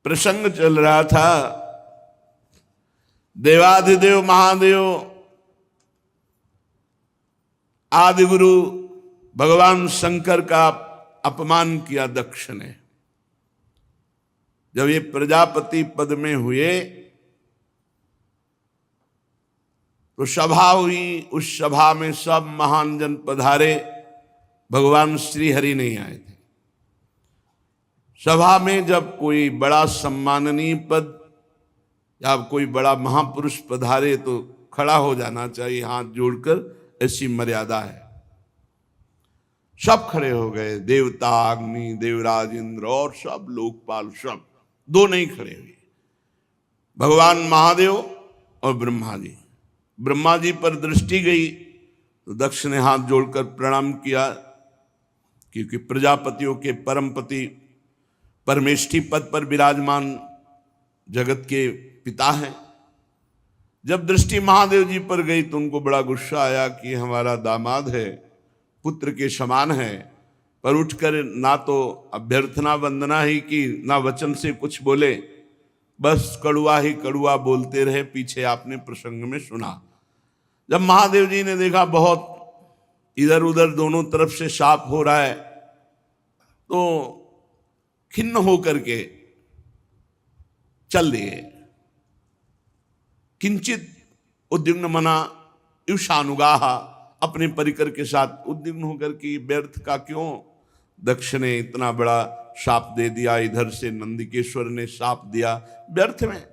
प्रसंग चल रहा था। देवाधिदेव महादेव आदि गुरु भगवान शंकर का अपमान किया दक्ष ने। जब ये प्रजापति पद में हुए तो सभा हुई। उस सभा में सब महान जन पधारे, भगवान श्री हरि नहीं आए थे। सभा में जब कोई बड़ा सम्माननीय पद या कोई बड़ा महापुरुष पधारे तो खड़ा हो जाना चाहिए, हाथ जोड़कर, ऐसी मर्यादा है। सब खड़े हो गए, देवता, अग्नि, देवराज, इंद्र और सब लोकपाल, सब। दो नहीं खड़े हुए, भगवान महादेव और ब्रह्मा जी। ब्रह्मा जी पर दृष्टि गई तो दक्ष ने हाथ जोड़कर प्रणाम किया, क्योंकि प्रजापतियों के परमपति परमेष्ठी पद पर विराजमान जगत के पिता हैं। जब दृष्टि महादेव जी पर गई तो उनको बड़ा गुस्सा आया कि हमारा दामाद है, पुत्र के समान है, पर उठकर ना तो अभ्यर्थना वंदना ही की, ना वचन से कुछ बोले, बस कड़ुआ ही कड़ुआ बोलते रहे। पीछे आपने प्रसंग में सुना। जब महादेव जी ने देखा बहुत इधर उधर दोनों तरफ से शाप हो रहा है, तो खिन्न होकर के चल दिए। किंचित उद्विग्न मना युषानुगाह, अपने परिकर के साथ उद्विग्न होकर कि व्यर्थ का क्यों दक्ष ने इतना बड़ा शाप दे दिया, इधर से नंदिकेश्वर ने शाप दिया, व्यर्थ में।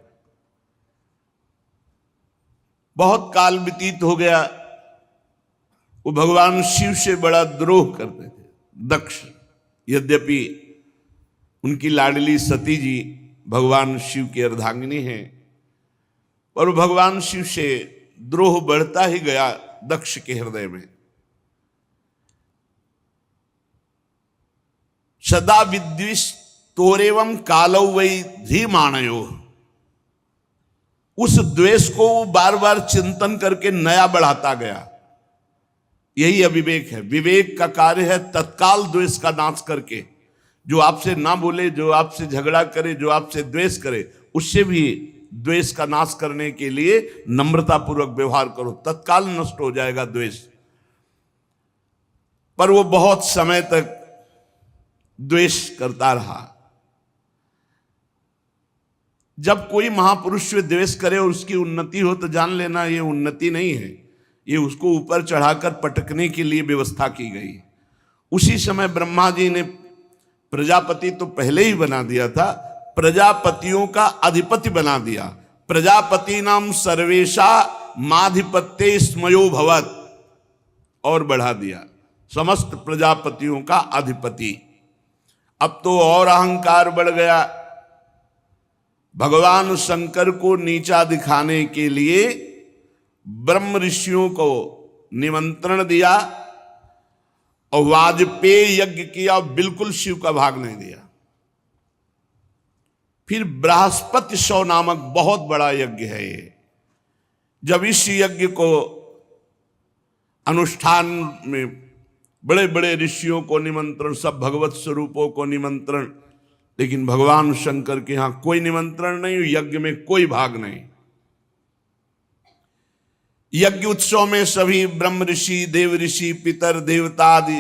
बहुत काल व्यतीत हो गया। वो भगवान शिव से बड़ा द्रोह करते थे दक्ष। यद्यपि उनकी लाडली सती जी भगवान शिव की अर्धांगिनी हैं, पर भगवान शिव से द्रोह बढ़ता ही गया दक्ष के हृदय में। सदा विद्विष तोरेवम कालौ वै धीमानयो। उस द्वेष को बार बार चिंतन करके नया बढ़ाता गया। यही अविवेक है। विवेक का कार्य है तत्काल द्वेष का नाश करके, जो आपसे ना बोले, जो आपसे झगड़ा करे, जो आपसे द्वेष करे, उससे भी द्वेष का नाश करने के लिए नम्रता पूर्वक व्यवहार करो, तत्काल नष्ट हो जाएगा द्वेष। पर वो बहुत समय तक द्वेष करता रहा। जब कोई महापुरुष से द्वेष करे और उसकी उन्नति हो तो जान लेना ये उन्नति नहीं है, ये उसको ऊपर चढ़ाकर पटकने के लिए व्यवस्था की गई। उसी समय ब्रह्मा जी ने प्रजापति तो पहले ही बना दिया था, प्रजापतियों का अधिपति बना दिया। प्रजापति नाम सर्वेशा माधिपत्य स्मयो भवत, और बढ़ा दिया, समस्त प्रजापतियों का अधिपति। अब तो और अहंकार बढ़ गया। भगवान शंकर को नीचा दिखाने के लिए ब्रह्म ऋषियों को निमंत्रण दिया और वाजपेय यज्ञ किया, बिल्कुल शिव का भाग नहीं दिया। फिर बृहस्पति सौ नामक बहुत बड़ा यज्ञ है ये। जब इस यज्ञ को अनुष्ठान में बड़े बड़े ऋषियों को निमंत्रण, सब भगवत स्वरूपों को निमंत्रण, लेकिन भगवान शंकर के यहां कोई निमंत्रण नहीं, यज्ञ में कोई भाग नहीं। यज्ञ उत्सव में सभी ब्रह्म ऋषि, देव ऋषि, पितर, देवता आदि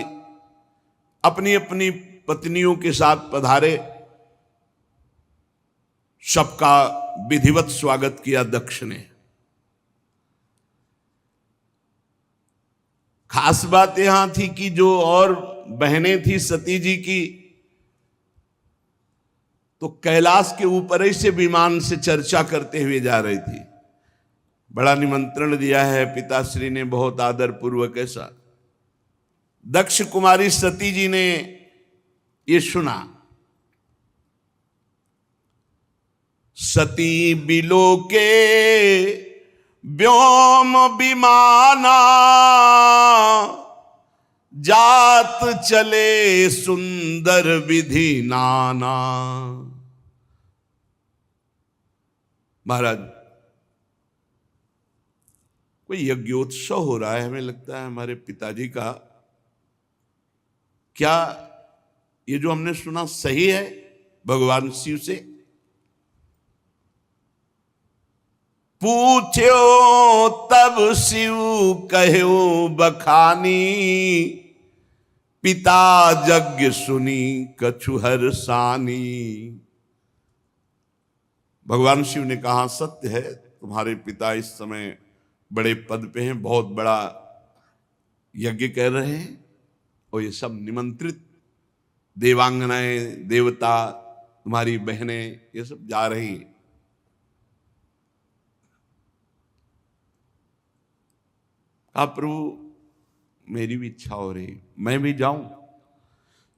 अपनी अपनी पत्नियों के साथ पधारे। सबका विधिवत स्वागत किया दक्ष ने। खास बात यहां थी कि जो और बहनें थी सती जी की, तो कैलाश के ऊपर ही से विमान से चर्चा करते हुए जा रही थी। बड़ा निमंत्रण दिया है पिताश्री ने, बहुत आदर पूर्वक ऐसा। दक्ष कुमारी सती जी ने ये सुना। सती बिलोके व्योम विमाना, जात चले सुंदर विधि नाना। महाराज, कोई यज्ञोत्सव हो रहा है, हमें लगता है हमारे पिताजी का। क्या ये जो हमने सुना सही है भगवान शिव से? पूछ्यो तब शिव कहो बखानी, पिता यज्ञ सुनी कछु हर्षानी। भगवान शिव ने कहा सत्य है, तुम्हारे पिता इस समय बड़े पद पे हैं, बहुत बड़ा यज्ञ कर रहे हैं, और ये सब निमंत्रित देवांगनाएं, देवता, तुम्हारी बहनें, ये सब जा रही हैं। कहा प्रभु मेरी भी इच्छा हो रही, मैं भी जाऊं।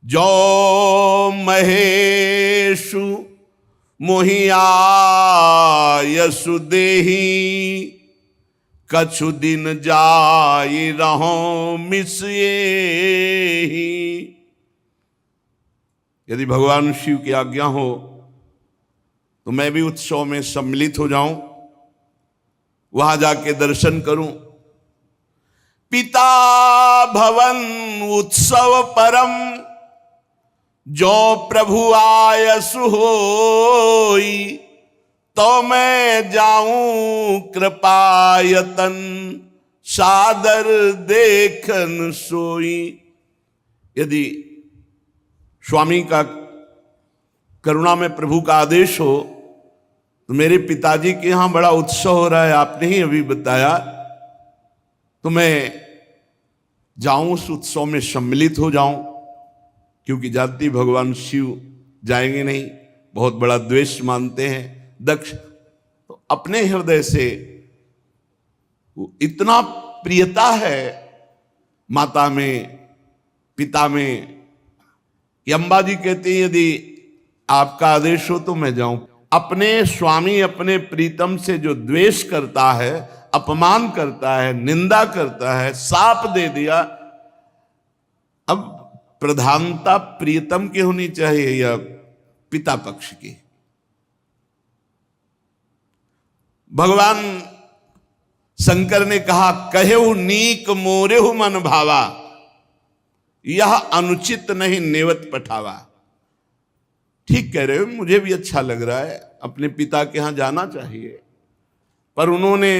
जो महेशु मोहिया यसु देही, कछु दिन जाई रहो मिसिए। यदि भगवान शिव की आज्ञा हो तो मैं भी उत्सव में सम्मिलित हो जाऊं, वहां जाके दर्शन करूं। पिता भवन उत्सव परम, जो प्रभु आयसु होई, तो मैं जाऊं कृपायतन, सादर देखन सोई। यदि स्वामी का करुणा में प्रभु का आदेश हो तो मेरे पिताजी के यहां बड़ा उत्सव हो रहा है, आपने ही अभी बताया, तो मैं जाऊं उस उत्सव में सम्मिलित हो जाऊं। क्योंकि जानती भगवान शिव जाएंगे नहीं, बहुत बड़ा द्वेष मानते हैं दक्ष, तो अपने हृदय से वो इतना प्रियता है माता में, पिता में, कि अम्बा जी कहती है यदि आपका आदेश हो तो मैं जाऊं। अपने स्वामी, अपने प्रीतम से जो द्वेष करता है, अपमान करता है, निंदा करता है, साप दे दिया, अब प्रधानता प्रियतम की होनी चाहिए या पिता पक्ष की? भगवान शंकर ने कहा कहेहु नीक मोरेहु मन भावा, यह अनुचित नहीं नेवत पठावा। ठीक कह रहे हो, मुझे भी अच्छा लग रहा है, अपने पिता के यहां जाना चाहिए, पर उन्होंने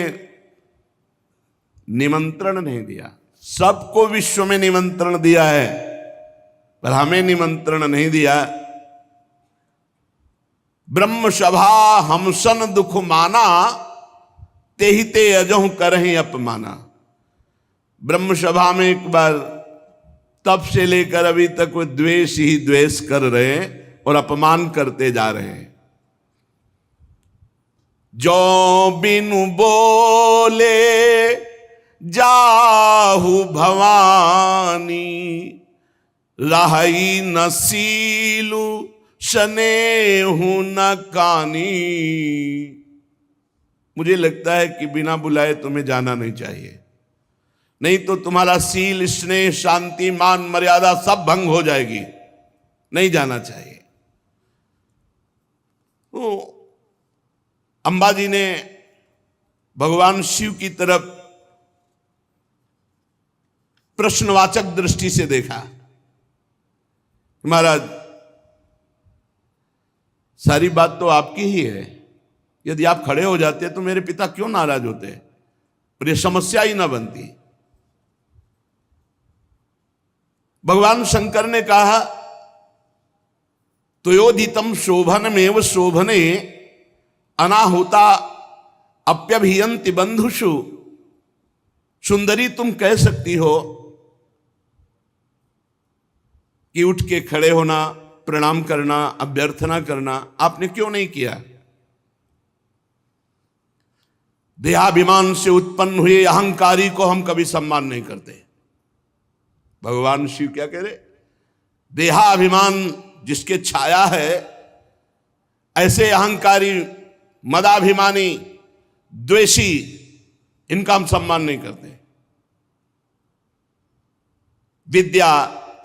निमंत्रण नहीं दिया। सबको विश्व में निमंत्रण दिया है, पर हमें निमंत्रण नहीं दिया। ब्रह्म सभा हमसन दुख माना, तेहि ते अजहु करहि अपमाना। ब्रह्म सभा में एक बार तब से लेकर अभी तक वो द्वेष ही द्वेष कर रहे हैं और अपमान करते जा रहे हैं। जो बिनु बोले जाहु भवानी, राही न सीलु स्नेहु न कानी। मुझे लगता है कि बिना बुलाए तुम्हें जाना नहीं चाहिए, नहीं तो तुम्हारा सील, स्नेह, शांति, मान, मर्यादा सब भंग हो जाएगी। नहीं जाना चाहिए। तो अंबा जी ने भगवान शिव की तरफ प्रश्नवाचक दृष्टि से देखा। महाराज सारी बात तो आपकी ही है, यदि आप खड़े हो जाते तो मेरे पिता क्यों नाराज होते और ये समस्या ही ना बनती। भगवान शंकर ने कहा त्वयोदितम शोभनमेव शोभने, अनाहुता अप्यभियंति बंधुषु। सुंदरी तुम कह सकती हो कि उठ के खड़े होना, प्रणाम करना, अभ्यर्थना करना, आपने क्यों नहीं किया? देहाभिमान से उत्पन्न हुए अहंकारी को हम कभी सम्मान नहीं करते। भगवान शिव क्या कह रहे? देहाभिमान जिसके छाया है, ऐसे अहंकारी, मदाभिमानी, द्वेषी, इनका हम सम्मान नहीं करते। विद्या,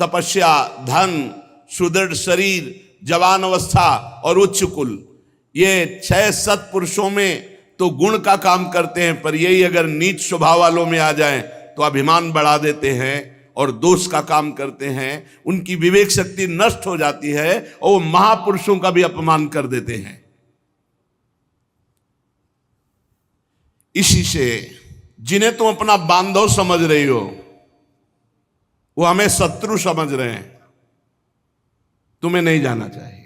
तपस्या, धन, सुदृढ़ शरीर, जवान अवस्था और उच्च कुल, ये 6 सत्पुरुषों में तो गुण का काम करते हैं, पर यही अगर नीच स्वभाव वालों में आ जाएं तो अभिमान बढ़ा देते हैं और दोष का काम करते हैं। उनकी विवेक शक्ति नष्ट हो जाती है और वो महापुरुषों का भी अपमान कर देते हैं। इसी से जिन्हें तुम अपना बांधव समझ रही हो वो हमें शत्रु समझ रहे हैं। तुम्हें नहीं जाना चाहिए।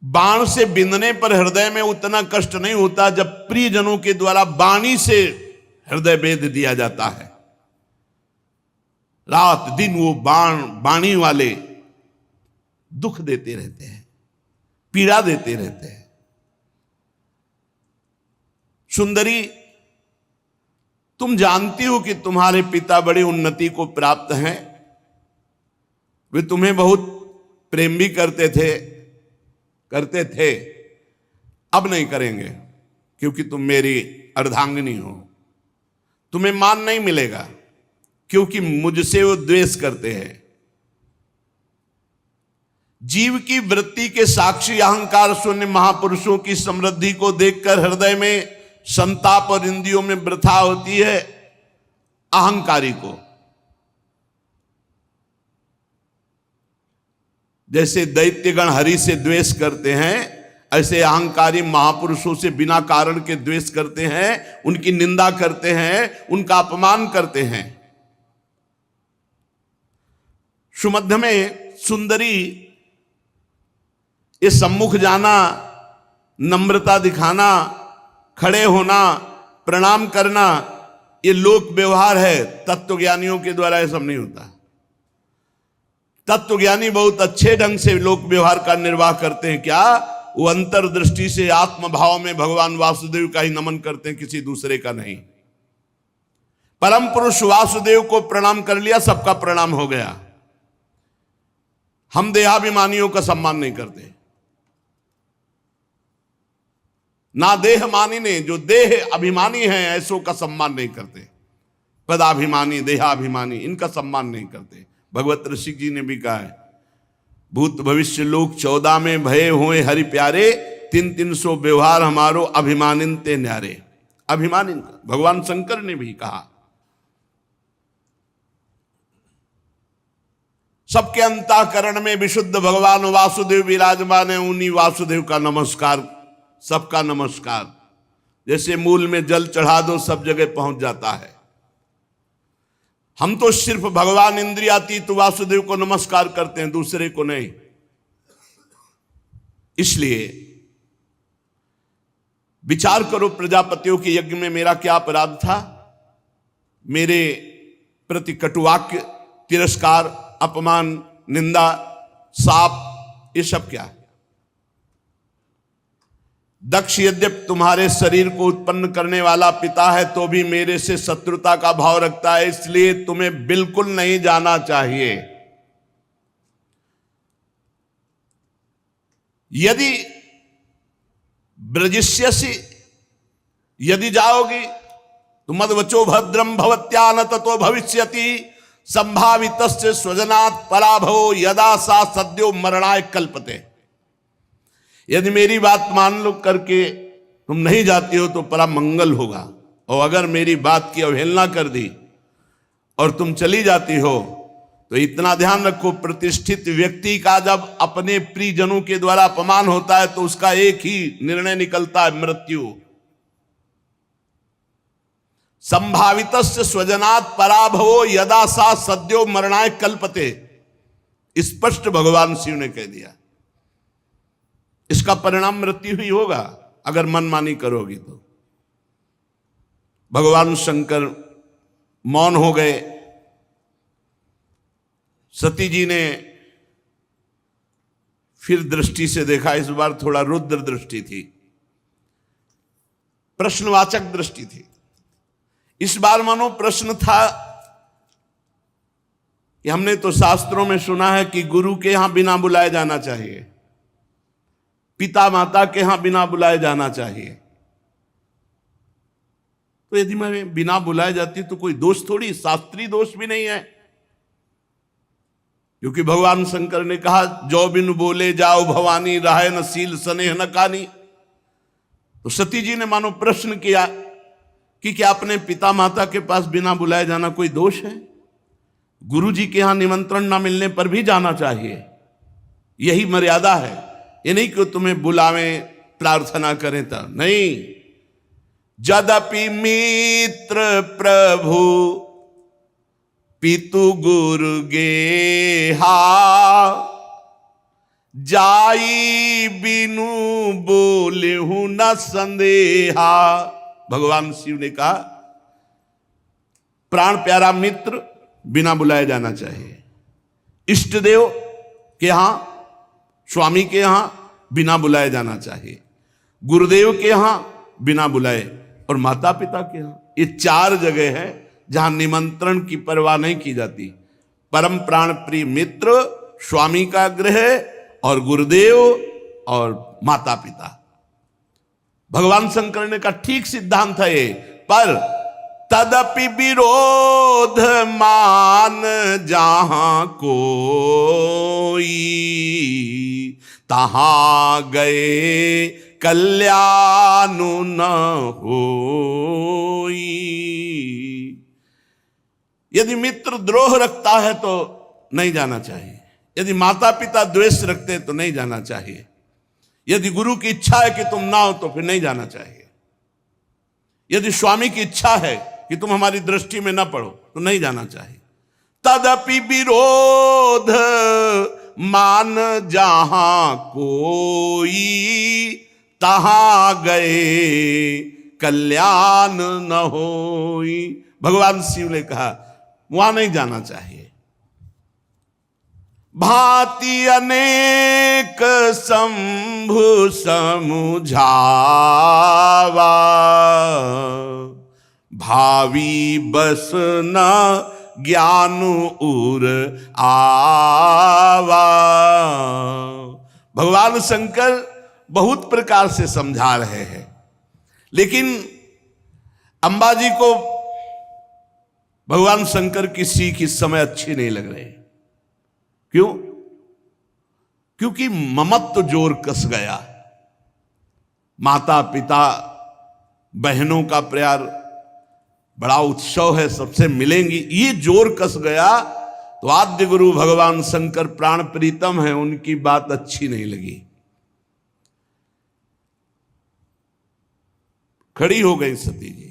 बाण से बिंदने पर हृदय में उतना कष्ट नहीं होता जब प्रियजनों के द्वारा वाणी से हृदय भेद दिया जाता है। रात दिन वो वाणी वाले दुख देते रहते हैं, पीड़ा देते रहते हैं। सुंदरी, तुम जानती हो कि तुम्हारे पिता बड़ी उन्नति को प्राप्त हैं। वे तुम्हें बहुत प्रेम भी करते थे, अब नहीं करेंगे क्योंकि तुम मेरी अर्धांगिनी हो। तुम्हें मान नहीं मिलेगा क्योंकि मुझसे वो द्वेष करते हैं। जीव की वृत्ति के साक्षी अहंकार शून्य महापुरुषों की समृद्धि को देखकर हृदय में संताप और इंद्रियों में वृथा होती है। अहंकारी को जैसे दैत्यगण हरि से द्वेष करते हैं, ऐसे अहंकारी महापुरुषों से बिना कारण के द्वेष करते हैं, उनकी निंदा करते हैं, उनका अपमान करते हैं। सुमध्य में सुंदरी ये सम्मुख जाना, नम्रता दिखाना, खड़े होना, प्रणाम करना, ये लोक व्यवहार है। तत्वज्ञानियों के द्वारा ये सब नहीं होता। तत्वज्ञानी बहुत अच्छे ढंग से लोक व्यवहार का निर्वाह करते हैं। क्या वो अंतर्दृष्टि से आत्म भाव में भगवान वासुदेव का ही नमन करते हैं, किसी दूसरे का नहीं। परम पुरुष वासुदेव को प्रणाम कर लिया, सबका प्रणाम हो गया। हम देहाभिमानियों का सम्मान नहीं करते। ना देह मानी ने, जो देह अभिमानी हैं ऐसों का सम्मान नहीं करते। पदाभिमानी, देहाभिमानी, इनका सम्मान नहीं करते। भगवत ऋषि जी ने भी कहा है, भूत भविष्य लोक 14 में भये हुए हरि प्यारे, 300 व्यवहार हमारो अभिमानिन ते न्यारे। अभिमानिन भगवान शंकर ने भी कहा। सबके अंतःकरण में विशुद्ध भगवान वासुदेव विराजमान है। उन्हीं वासुदेव का नमस्कार, सबका नमस्कार। जैसे मूल में जल चढ़ा दो सब जगह पहुंच जाता है। हम तो सिर्फ भगवान इंद्रियातीत वासुदेव को नमस्कार करते हैं, दूसरे को नहीं। इसलिए विचार करो, प्रजापतियों के यज्ञ में मेरा क्या अपराध था? मेरे प्रति कटुवाक्य, तिरस्कार, अपमान, निंदा, शाप, ये सब क्या है? दक्ष यद्यप तुम्हारे शरीर को उत्पन्न करने वाला पिता है तो भी मेरे से शत्रुता का भाव रखता है, इसलिए तुम्हें बिल्कुल नहीं जाना चाहिए। यदि ब्रजिष्यसि, यदि जाओगी तो मद्वचो भद्रम भवत्या न ततो भविष्यति संभावितस्य स्वजनात् पराभवो यदा सा सद्यो मरणाय कल्पते। यदि मेरी बात मान लो करके तुम नहीं जाती हो तो परा मंगल होगा, और अगर मेरी बात की अवहेलना कर दी और तुम चली जाती हो तो इतना ध्यान रखो, प्रतिष्ठित व्यक्ति का जब अपने प्रियजनों के द्वारा अपमान होता है तो उसका एक ही निर्णय निकलता है, मृत्यु। संभावितस्य स्वजनात् पराभवो यदा सा सद्यो मरणाय कल्पते। स्पष्ट भगवान शिव ने कह दिया, इसका परिणाम मृत्यु ही होगा अगर मनमानी करोगी तो। भगवान शंकर मौन हो गए। सती जी ने फिर दृष्टि से देखा, इस बार थोड़ा रुद्र दृष्टि थी, प्रश्नवाचक दृष्टि थी। इस बार मानो प्रश्न था कि हमने तो शास्त्रों में सुना है कि गुरु के यहां बिना बुलाए जाना चाहिए, पिता माता के यहां बिना बुलाए जाना चाहिए। तो यदि मैं बिना बुलाए जाती तो कोई दोष थोड़ी, शास्त्रीय दोष भी नहीं है, क्योंकि भगवान शंकर ने कहा जो बिन बोले जाओ भवानी, राहे न सील स्नेह न कानी। तो सती जी ने मानो प्रश्न किया कि क्या अपने पिता माता के पास बिना बुलाए जाना कोई दोष है? गुरु जी के यहां निमंत्रण ना मिलने पर भी जाना चाहिए, यही मर्यादा है। ये नहीं कि तुम्हें बुलावें प्रार्थना करें तो नहीं। यद्यपि मित्र प्रभु पितु गुरु गेहा, जाई बिनु बोले हूं न संदेहा। भगवान शिव ने कहा प्राण प्यारा मित्र बिना बुलाए जाना चाहिए, इष्ट देव के यहां, स्वामी के यहां बिना बुलाए जाना चाहिए, गुरुदेव के यहां बिना बुलाए, और माता पिता के यहां। ये 4 जगह है जहां निमंत्रण की परवाह नहीं की जाती। परम प्राण प्रिय मित्र, स्वामी का गृह, और गुरुदेव और माता पिता। भगवान शंकर ने कहा ठीक सिद्धांत है ये, पर तदपि विरोध मान जहां कोई, तहां गए कल्याण न होई। यदि मित्र द्रोह रखता है तो नहीं जाना चाहिए, यदि माता पिता द्वेष रखते हैं तो नहीं जाना चाहिए, यदि गुरु की इच्छा है कि तुम ना हो तो फिर नहीं जाना चाहिए, यदि स्वामी की इच्छा है कि तुम हमारी दृष्टि में ना पड़ो तो नहीं जाना चाहिए। तदपि विरोध मान जहां कोई, तहां गए कल्याण न होई। भगवान शिव ने कहा वहां नहीं जाना चाहिए। भांति अनेक शंभु समुझावा, भावी बस न ज्ञान उर आवा। भगवान शंकर बहुत प्रकार से समझा रहे हैं, लेकिन अंबाजी को भगवान शंकर की सीख इस समय अच्छी नहीं लग रही। क्यों? क्योंकि ममत्व जोर कस गया। माता पिता बहनों का प्यार बड़ा उत्सव है, सबसे मिलेंगी, ये जोर कस गया तो आद्य गुरु भगवान शंकर प्राण प्रीतम है, उनकी बात अच्छी नहीं लगी। खड़ी हो गई सती जी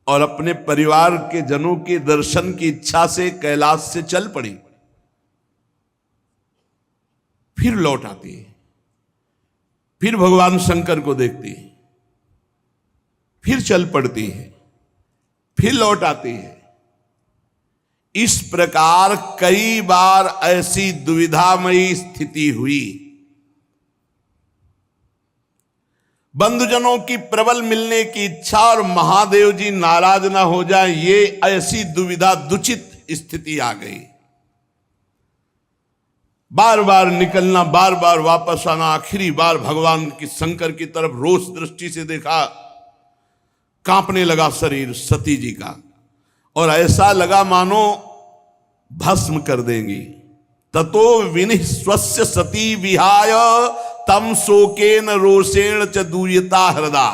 और अपने परिवार के जनों के दर्शन की इच्छा से कैलाश से चल पड़ी। फिर लौट आती है, फिर भगवान शंकर को देखती है, फिर चल पड़ती है, फिर लौट आती है। इस प्रकार कई बार ऐसी दुविधामयी स्थिति हुई। बंधुजनों की प्रबल मिलने की इच्छा और महादेव जी नाराज ना हो जाए, ये ऐसी दुविधा दुचित स्थिति आ गई। बार बार निकलना, बार बार वापस आना, आखिरी बार भगवान की शंकर की तरफ रोष दृष्टि से देखा, कांपने लगा शरीर सती जी का, और ऐसा लगा मानो भस्म कर देंगी। ततो विनिः स्वस्य सती विहाय तम शोकेन रोषेण च दूयता हृदा।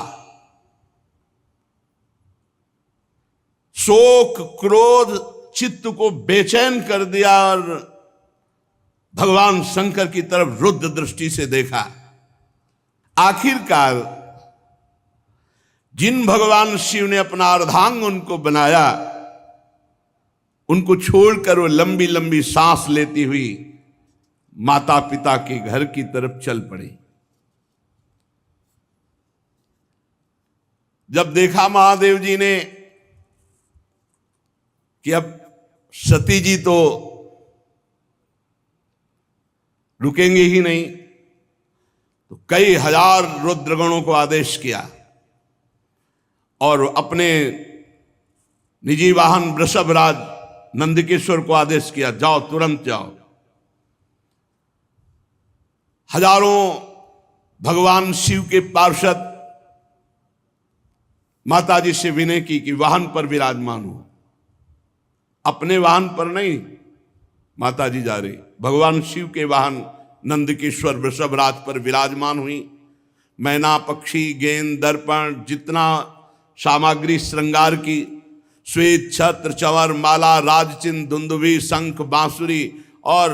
शोक क्रोध चित्त को बेचैन कर दिया और भगवान शंकर की तरफ रुद्र दृष्टि से देखा। आखिरकार जिन भगवान शिव ने अपना अर्धांग उनको बनाया, उनको छोड़कर वो लंबी लंबी सांस लेती हुई माता पिता के घर की तरफ चल पड़ी। जब देखा महादेव जी ने कि अब सती जी तो रुकेंगे ही नहीं, तो कई हजार रुद्रगणों को आदेश किया और अपने निजी वाहन वृषभराज नंदकेश्वर को आदेश किया, जाओ तुरंत जाओ। हजारों भगवान शिव के पार्षद माता जी से विनय की कि वाहन पर विराजमान हो। अपने वाहन पर नहीं माता जी जा रही, भगवान शिव के वाहन नंदकेश्वर वृषभराज पर विराजमान हुई। मैना पक्षी गेंद दर्पण जितना सामग्री श्रृंगार की, श्वेत छत्र चंवर माला राजचिन्ह दुंदुभी शंख बांसुरी और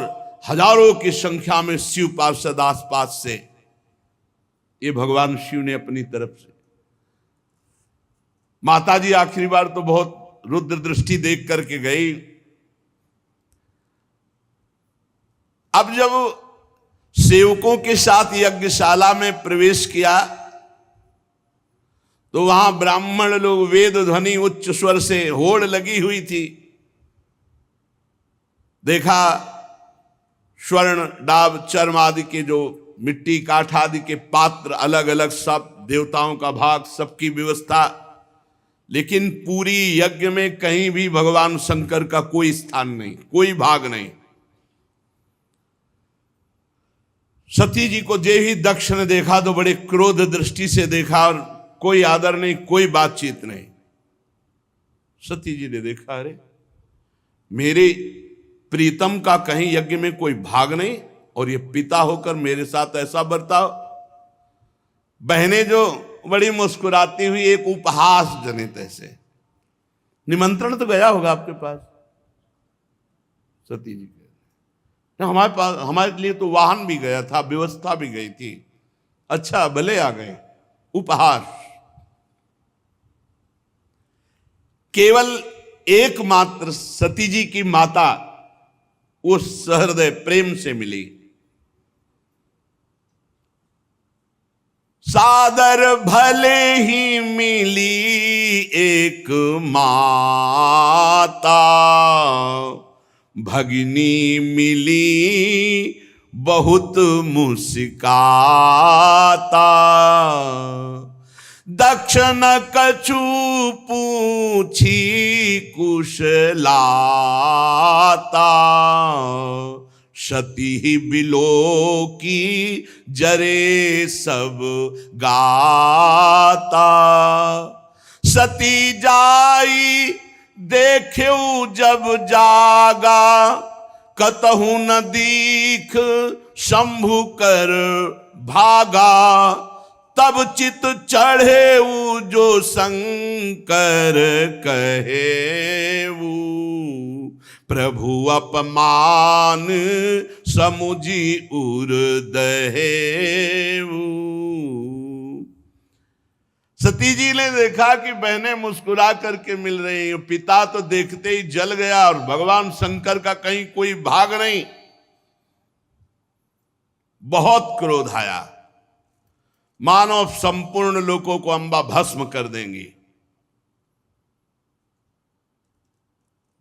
हजारों की संख्या में शिव पार्षद आसपास से ये भगवान शिव ने अपनी तरफ से। माता जी आखिरी बार तो बहुत रुद्र दृष्टि देख करके गई। अब जब सेवकों के साथ यज्ञशाला में प्रवेश किया तो वहां ब्राह्मण लोग वेद ध्वनि उच्च स्वर से होड़ लगी हुई थी। देखा स्वर्ण डाब चर्म आदि के जो मिट्टी काठ आदि के पात्र अलग अलग, सब देवताओं का भाग, सबकी व्यवस्था, लेकिन पूरी यज्ञ में कहीं भी भगवान शंकर का कोई स्थान नहीं, कोई भाग नहीं। सती जी को जे ही दक्ष ने देखा तो बड़े क्रोध दृष्टि से देखा और कोई आदर नहीं, कोई बातचीत नहीं। सती जी ने देखा, अरे मेरे प्रीतम का कहीं यज्ञ में कोई भाग नहीं और ये पिता होकर मेरे साथ ऐसा बर्ताव। बहनें जो बड़ी मुस्कुराती हुई एक उपहास जनित ऐसे, निमंत्रण तो गया होगा आपके पास। सती जी के हमारे पास, हमारे लिए तो वाहन भी गया था, व्यवस्था भी गई थी। अच्छा भले आ गए, उपहास। केवल एकमात्र सती जी की माता उस सहृदय प्रेम से मिली। सादर भले ही मिली एक माता, भगिनी मिली बहुत मुस्काता। दक्षिण कछु पूछी कुशलाता, सती बिलो की जरे सब गाता। सती जाई देख्यू जब जागा, कतहु न दीख शंभु कर भागा। तब चित चढ़े जो शंकर कहेऊ, प्रभु अपमान समुझी उर दहेऊ। सती जी ने देखा कि बहनें मुस्कुरा करके मिल रही हैं, पिता तो देखते ही जल गया और भगवान शंकर का कहीं कोई भाग नहीं। बहुत क्रोध आया, मानो संपूर्ण लोकों को अंबा भस्म कर देंगी।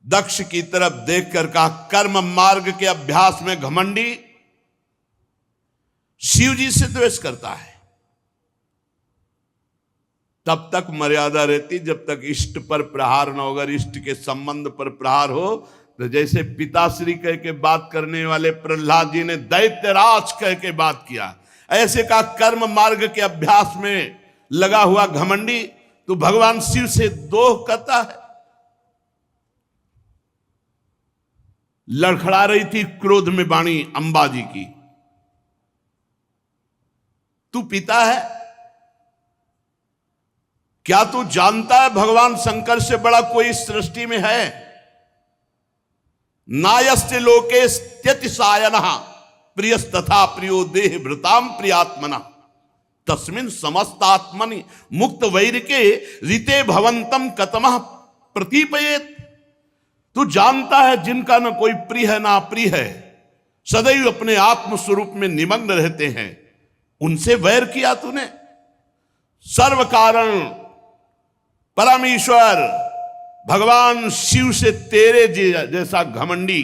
दक्ष की तरफ देखकर कहा, कर्म मार्ग के अभ्यास में घमंडी शिव जी से द्वेष करता है। तब तक मर्यादा रहती जब तक इष्ट पर प्रहार न हो। अगर इष्ट के संबंध पर प्रहार हो तो जैसे पिताश्री कह के बात करने वाले प्रहलाद जी ने दैत्यराज कह के बात किया, ऐसे का कर्म मार्ग के अभ्यास में लगा हुआ घमंडी तो भगवान शिव से दोह करता है। लड़खड़ा रही थी क्रोध में वाणी अंबा जी की, तू पिता है क्या? तू जानता है भगवान शंकर से बड़ा कोई सृष्टि में है? नायस्य लोके त्यतिसायनः प्रियस्तथा प्रियो देह भृताम प्रियात्मना तस्मिन् समस्तात्मनि मुक्त वैरिके रीते भवंतम कतमः प्रतीपयेत। तू जानता है जिनका न कोई प्रिय है ना प्रिय है, सदैव अपने आत्म स्वरूप में निमग्न रहते हैं, उनसे वैर किया तूने। सर्व कारण परमेश्वर भगवान शिव से तेरे जैसा घमंडी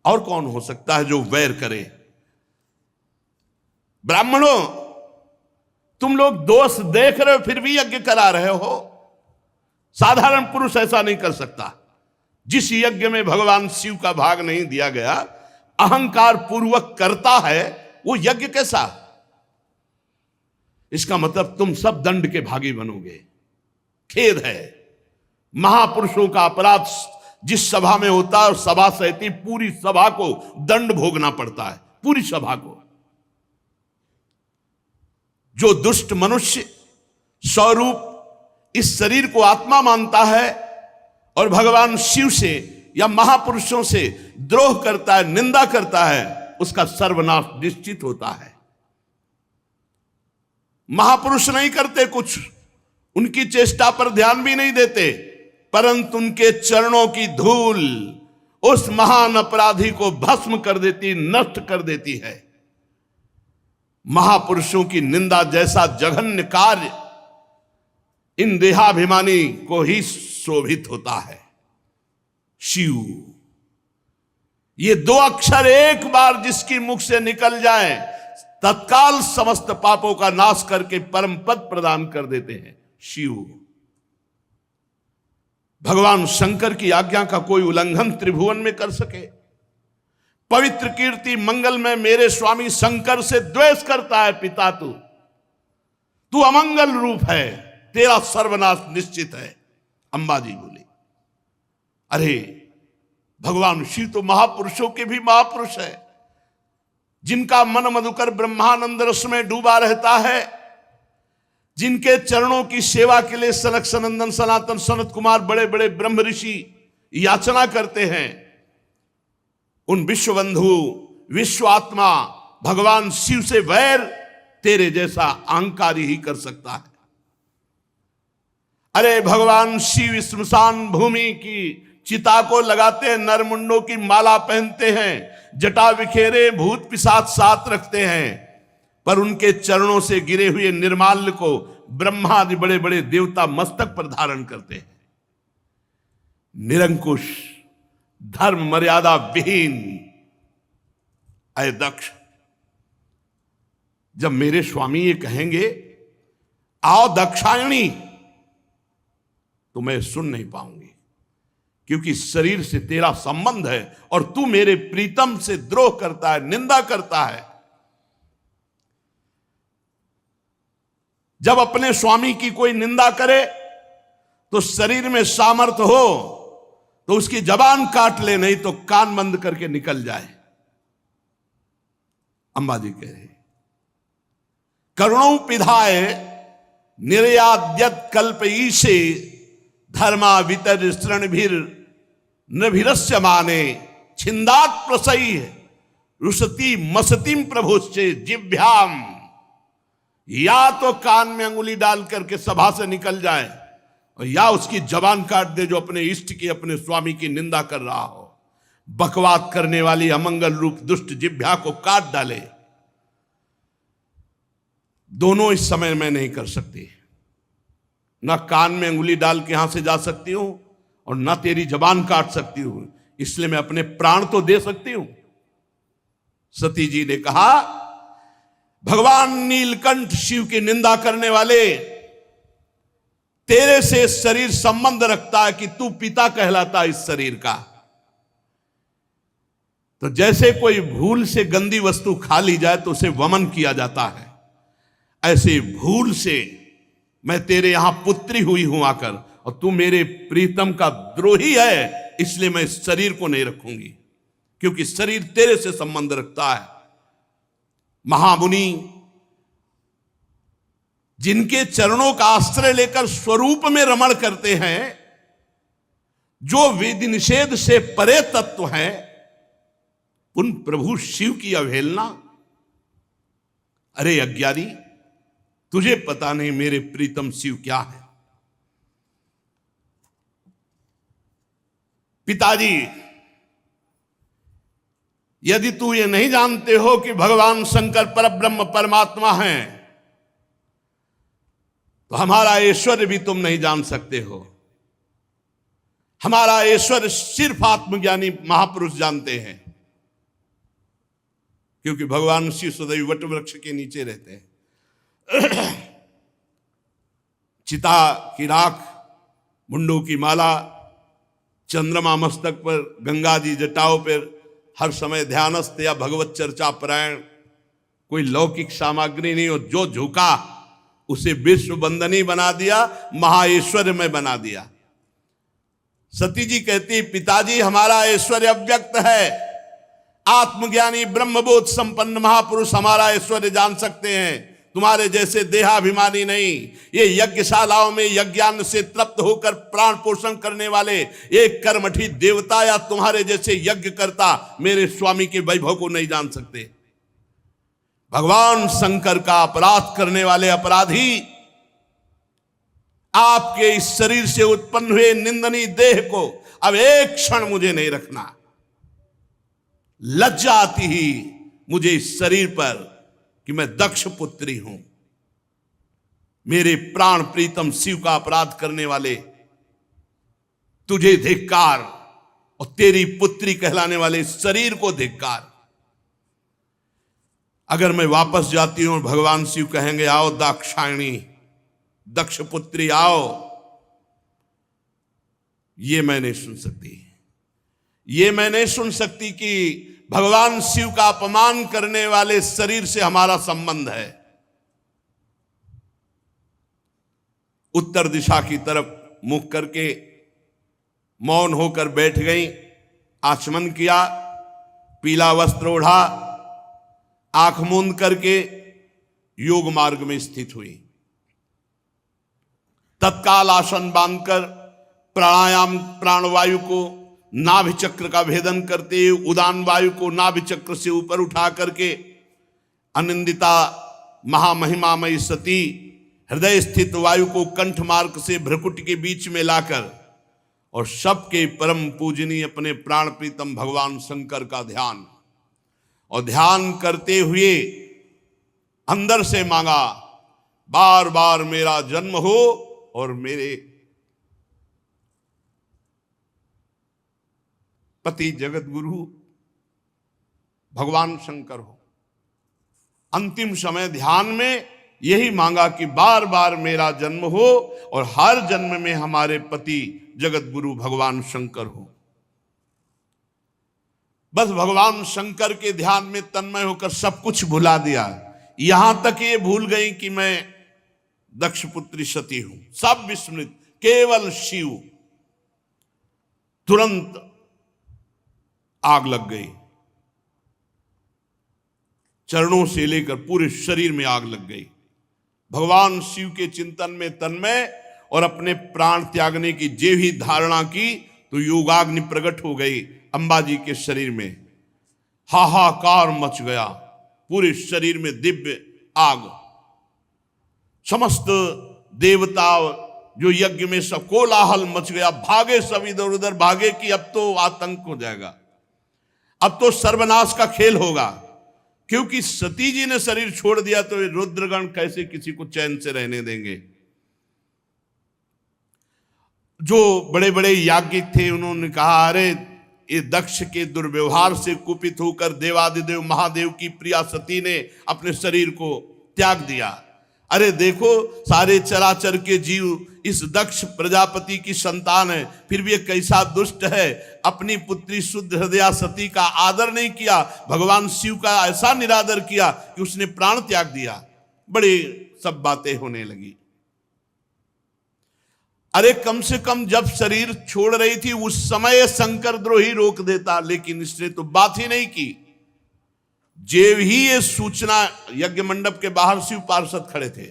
और कौन हो सकता है जो वैर करे? ब्राह्मणों, तुम लोग दोष देख रहे हो फिर भी यज्ञ करा रहे हो। साधारण पुरुष ऐसा नहीं कर सकता। जिस यज्ञ में भगवान शिव का भाग नहीं दिया गया, अहंकार पूर्वक करता है, वो यज्ञ कैसा? इसका मतलब तुम सब दंड के भागी बनोगे। खेद है, महापुरुषों का अपराध जिस सभा में होता है, सभा सहती पूरी सभा को दंड भोगना पड़ता है, पूरी सभा को। जो दुष्ट मनुष्य स्वरूप इस शरीर को आत्मा मानता है और भगवान शिव से या महापुरुषों से द्रोह करता है, निंदा करता है, उसका सर्वनाश निश्चित होता है। महापुरुष नहीं करते कुछ, उनकी चेष्टा पर ध्यान भी नहीं देते, परंतु उनके चरणों की धूल उस महान अपराधी को भस्म कर देती, नष्ट कर देती है। महापुरुषों की निंदा जैसा जघन्य कार्य इन देहाभिमानी को ही शोभित होता है। शिव, ये दो अक्षर एक बार जिसकी मुख से निकल जाए तत्काल समस्त पापों का नाश करके परम पद प्रदान कर देते हैं। शिव, भगवान शंकर की आज्ञा का कोई उल्लंघन त्रिभुवन में कर सके? पवित्र कीर्ति मंगल में मेरे स्वामी शंकर से द्वेष करता है पिता, तू अमंगल रूप है, तेरा सर्वनाश निश्चित है। अंबाजी बोली, अरे भगवान शिव तो महापुरुषों के भी महापुरुष है, जिनका मन मधुकर ब्रह्मानंद रस में डूबा रहता है, जिनके चरणों की सेवा के लिए सनक सनंदन सनातन सनत कुमार बड़े बड़े ब्रह्म ऋषि याचना करते हैं। उन विश्वबंधु विश्व आत्मा भगवान शिव से वैर तेरे जैसा अहंकारी ही कर सकता है। अरे भगवान शिव स्मशान भूमि की चिता को लगाते हैं, नरमुंडों की माला पहनते हैं, जटा बिखेरे भूत पिशाच साथ रखते हैं, पर उनके चरणों से गिरे हुए निर्माल्य को ब्रह्मा आदि बड़े बड़े देवता मस्तक पर धारण करते हैं। निरंकुश, धर्म मर्यादा विहीन, अय दक्ष, जब मेरे स्वामी ये कहेंगे आओ दक्षायणी, तो मैं सुन नहीं पाऊंगी, क्योंकि शरीर से तेरा संबंध है और तू मेरे प्रीतम से द्रोह करता है, निंदा करता है। जब अपने स्वामी की कोई निंदा करे तो शरीर में सामर्थ्य हो तो उसकी जबान काट ले, नहीं तो कान बंद करके निकल जाए। अंबाजी कह रहे, करुणों पिधाए निर्याद्यत कल्प ईशे धर्मा वितर स्तृणभिर नभिरस्य माने छिंदात प्रसई रुसती मसतीम प्रभुश्चे जिभ्याम। या तो कान में अंगुली डाल करके सभा से निकल जाए और या उसकी जबान काट दे जो अपने इष्ट की, अपने स्वामी की निंदा कर रहा हो। बकवाद करने वाली अमंगल रूप दुष्ट जिह्वा को काट डाले। दोनों इस समय मैं नहीं कर सकती, ना कान में अंगुली डाल के यहां से जा सकती हूं और ना तेरी जबान काट सकती हूं, इसलिए मैं अपने प्राण तो दे सकती हूं। सती जी ने कहा, भगवान नीलकंठ शिव की निंदा करने वाले, तेरे से शरीर संबंध रखता है कि तू पिता कहलाता इस शरीर का। तो जैसे कोई भूल से गंदी वस्तु खा ली जाए तो उसे वमन किया जाता है, ऐसे भूल से मैं तेरे यहां पुत्री हुई हूं आकर, और तू मेरे प्रीतम का द्रोही है, इसलिए मैं इस शरीर को नहीं रखूंगी, क्योंकि शरीर तेरे से संबंध रखता है। महामुनि जिनके चरणों का आश्रय लेकर स्वरूप में रमण करते हैं, जो विधि निषेध से परे तत्व है, उन प्रभु शिव की अवहेलना। अरे अज्ञानी, तुझे पता नहीं मेरे प्रीतम शिव क्या है। पिताजी, यदि तू ये नहीं जानते हो कि भगवान शंकर परब्रह्म परमात्मा हैं, तो हमारा ऐश्वर्य भी तुम नहीं जान सकते हो। हमारा ऐश्वर्य सिर्फ आत्मज्ञानी महापुरुष जानते हैं, क्योंकि भगवान शिव सदैव वट वृक्ष के नीचे रहते हैं। चिता की राख, मुंडों की माला, चंद्रमा मस्तक पर, गंगा जी जटाओं पर, हर समय ध्यानस्थ या भगवत चर्चा परायण, कोई लौकिक सामग्री नहीं, और जो झुका उसे विश्व बंदनी बना दिया, महाऐश्वर्य में बना दिया। सती जी कहती, पिताजी हमारा ऐश्वर्य अव्यक्त है, आत्मज्ञानी ब्रह्मबोध संपन्न महापुरुष हमारा ऐश्वर्य जान सकते हैं, तुम्हारे जैसे देहाभिमानी नहीं। ये यज्ञशालाओं में यज्ञान से तृप्त होकर प्राण पोषण करने वाले एक कर्मठी देवता या तुम्हारे जैसे यज्ञ करता मेरे स्वामी के वैभव को नहीं जान सकते। भगवान शंकर का अपराध करने वाले अपराधी आपके इस शरीर से उत्पन्न हुए निंदनीय देह को अब एक क्षण मुझे नहीं रखना। लज्जा आती ही मुझे इस शरीर पर कि मैं दक्ष पुत्री हूं। मेरे प्राण प्रीतम शिव का अपराध करने वाले, तुझे धिक्कार, और तेरी पुत्री कहलाने वाले शरीर को धिक्कार। अगर मैं वापस जाती हूं, भगवान शिव कहेंगे आओ दाक्षायणी, दक्ष पुत्री आओ, ये मैं नहीं सुन सकती। ये मैं नहीं सुन सकती कि भगवान शिव का अपमान करने वाले शरीर से हमारा संबंध है। उत्तर दिशा की तरफ मुख करके मौन होकर बैठ गई, आचमन किया, पीला वस्त्र ओढ़ा, आंख मूंद करके योग मार्ग में स्थित हुई। तत्काल आसन बांधकर प्राणायाम, प्राणवायु को नाभि चक्र का भेदन करते हुए उदान वायु को नाभि चक्र से ऊपर उठा करके अनिंदिता महामहिमामयी सती हृदय स्थित वायु को कंठ मार्ग से भ्रकुट के बीच में लाकर और सबके परम पूजनीय अपने प्राण प्रीतम भगवान शंकर का ध्यान, और ध्यान करते हुए अंदर से मांगा, बार बार मेरा जन्म हो और मेरे पति जगत गुरु भगवान शंकर हो। अंतिम समय ध्यान में यही मांगा कि बार बार मेरा जन्म हो और हर जन्म में हमारे पति जगत गुरु भगवान शंकर हो। बस भगवान शंकर के ध्यान में तन्मय होकर सब कुछ भुला दिया। यहां तक ये भूल गई कि मैं दक्ष पुत्री सती हूं, सब विस्मृत, केवल शिव। तुरंत आग लग गई, चरणों से लेकर पूरे शरीर में आग लग गई। भगवान शिव के चिंतन में तन्मय और अपने प्राण त्यागने की जे भी धारणा की तो योगाग्नि प्रकट हो गई अंबा जी के शरीर में। हाहाकार मच गया, पूरे शरीर में दिव्य आग। समस्त देवता जो यज्ञ में सब कोलाहल मच गया, भागे सब इधर उधर भागे कि अब तो आतंक हो जाएगा, अब तो सर्वनाश का खेल होगा। क्योंकि सती जी ने शरीर छोड़ दिया तो रुद्रगण कैसे किसी को चैन से रहने देंगे। जो बड़े बड़े याज्ञिक थे उन्होंने कहा, अरे ये दक्ष के दुर्व्यवहार से कुपित होकर देवादिदेव महादेव की प्रिया सती ने अपने शरीर को त्याग दिया। अरे देखो, सारे चराचर के जीव इस दक्ष प्रजापति की संतान है, फिर भी ये कैसा दुष्ट है। अपनी पुत्री शुद्ध हृदया सती का आदर नहीं किया, भगवान शिव का ऐसा निरादर किया कि उसने प्राण त्याग दिया। बड़ी सब बातें होने लगी। अरे कम से कम जब शरीर छोड़ रही थी उस समय शंकर द्रोही रोक देता, लेकिन इसने तो बात ही नहीं की। जेव ही ये सूचना, यज्ञ मंडप के बाहर शिव पार्षद खड़े थे,